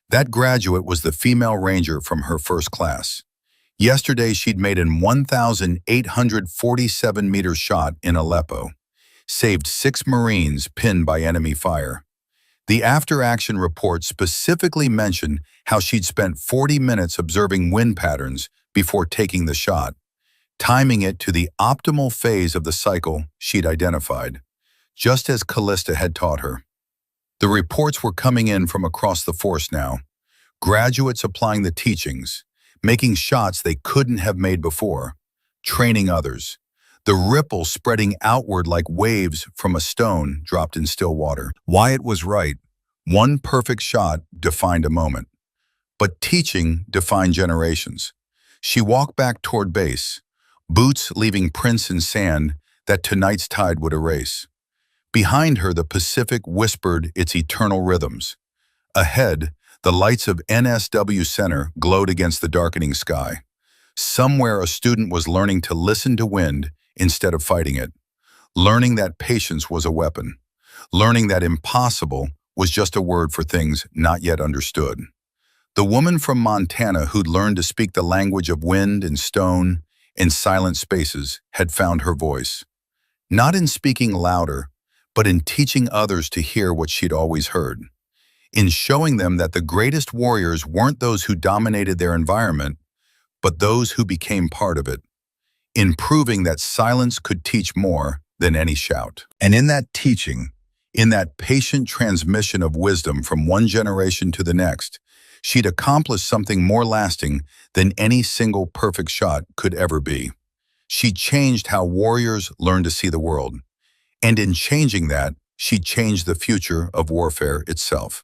That graduate was the female ranger from her first class. Yesterday, she'd made an 1,847-meter shot in Aleppo, saved 6 Marines pinned by enemy fire. The after-action report specifically mentioned how she'd spent 40 minutes observing wind patterns before taking the shot, timing it to the optimal phase of the cycle she'd identified, just as Callista had taught her. The reports were coming in from across the force now. Graduates applying the teachings, making shots they couldn't have made before, training others. The ripple spreading outward like waves from a stone dropped in still water. Wyatt was right. One perfect shot defined a moment. But teaching defined generations. She walked back toward base, boots leaving prints in sand that tonight's tide would erase. Behind her, the Pacific whispered its eternal rhythms. Ahead, the lights of NSW Center glowed against the darkening sky. Somewhere a student was learning to listen to wind instead of fighting it, learning that patience was a weapon, learning that impossible was just a word for things not yet understood. The woman from Montana who'd learned to speak the language of wind and stone and silent spaces had found her voice. Not in speaking louder, but in teaching others to hear what she'd always heard. In showing them that the greatest warriors weren't those who dominated their environment, but those who became part of it. In proving that silence could teach more than any shout. And in that teaching, in that patient transmission of wisdom from one generation to the next, she'd accomplished something more lasting than any single perfect shot could ever be. She changed how warriors learn to see the world. And in changing that, she changed the future of warfare itself.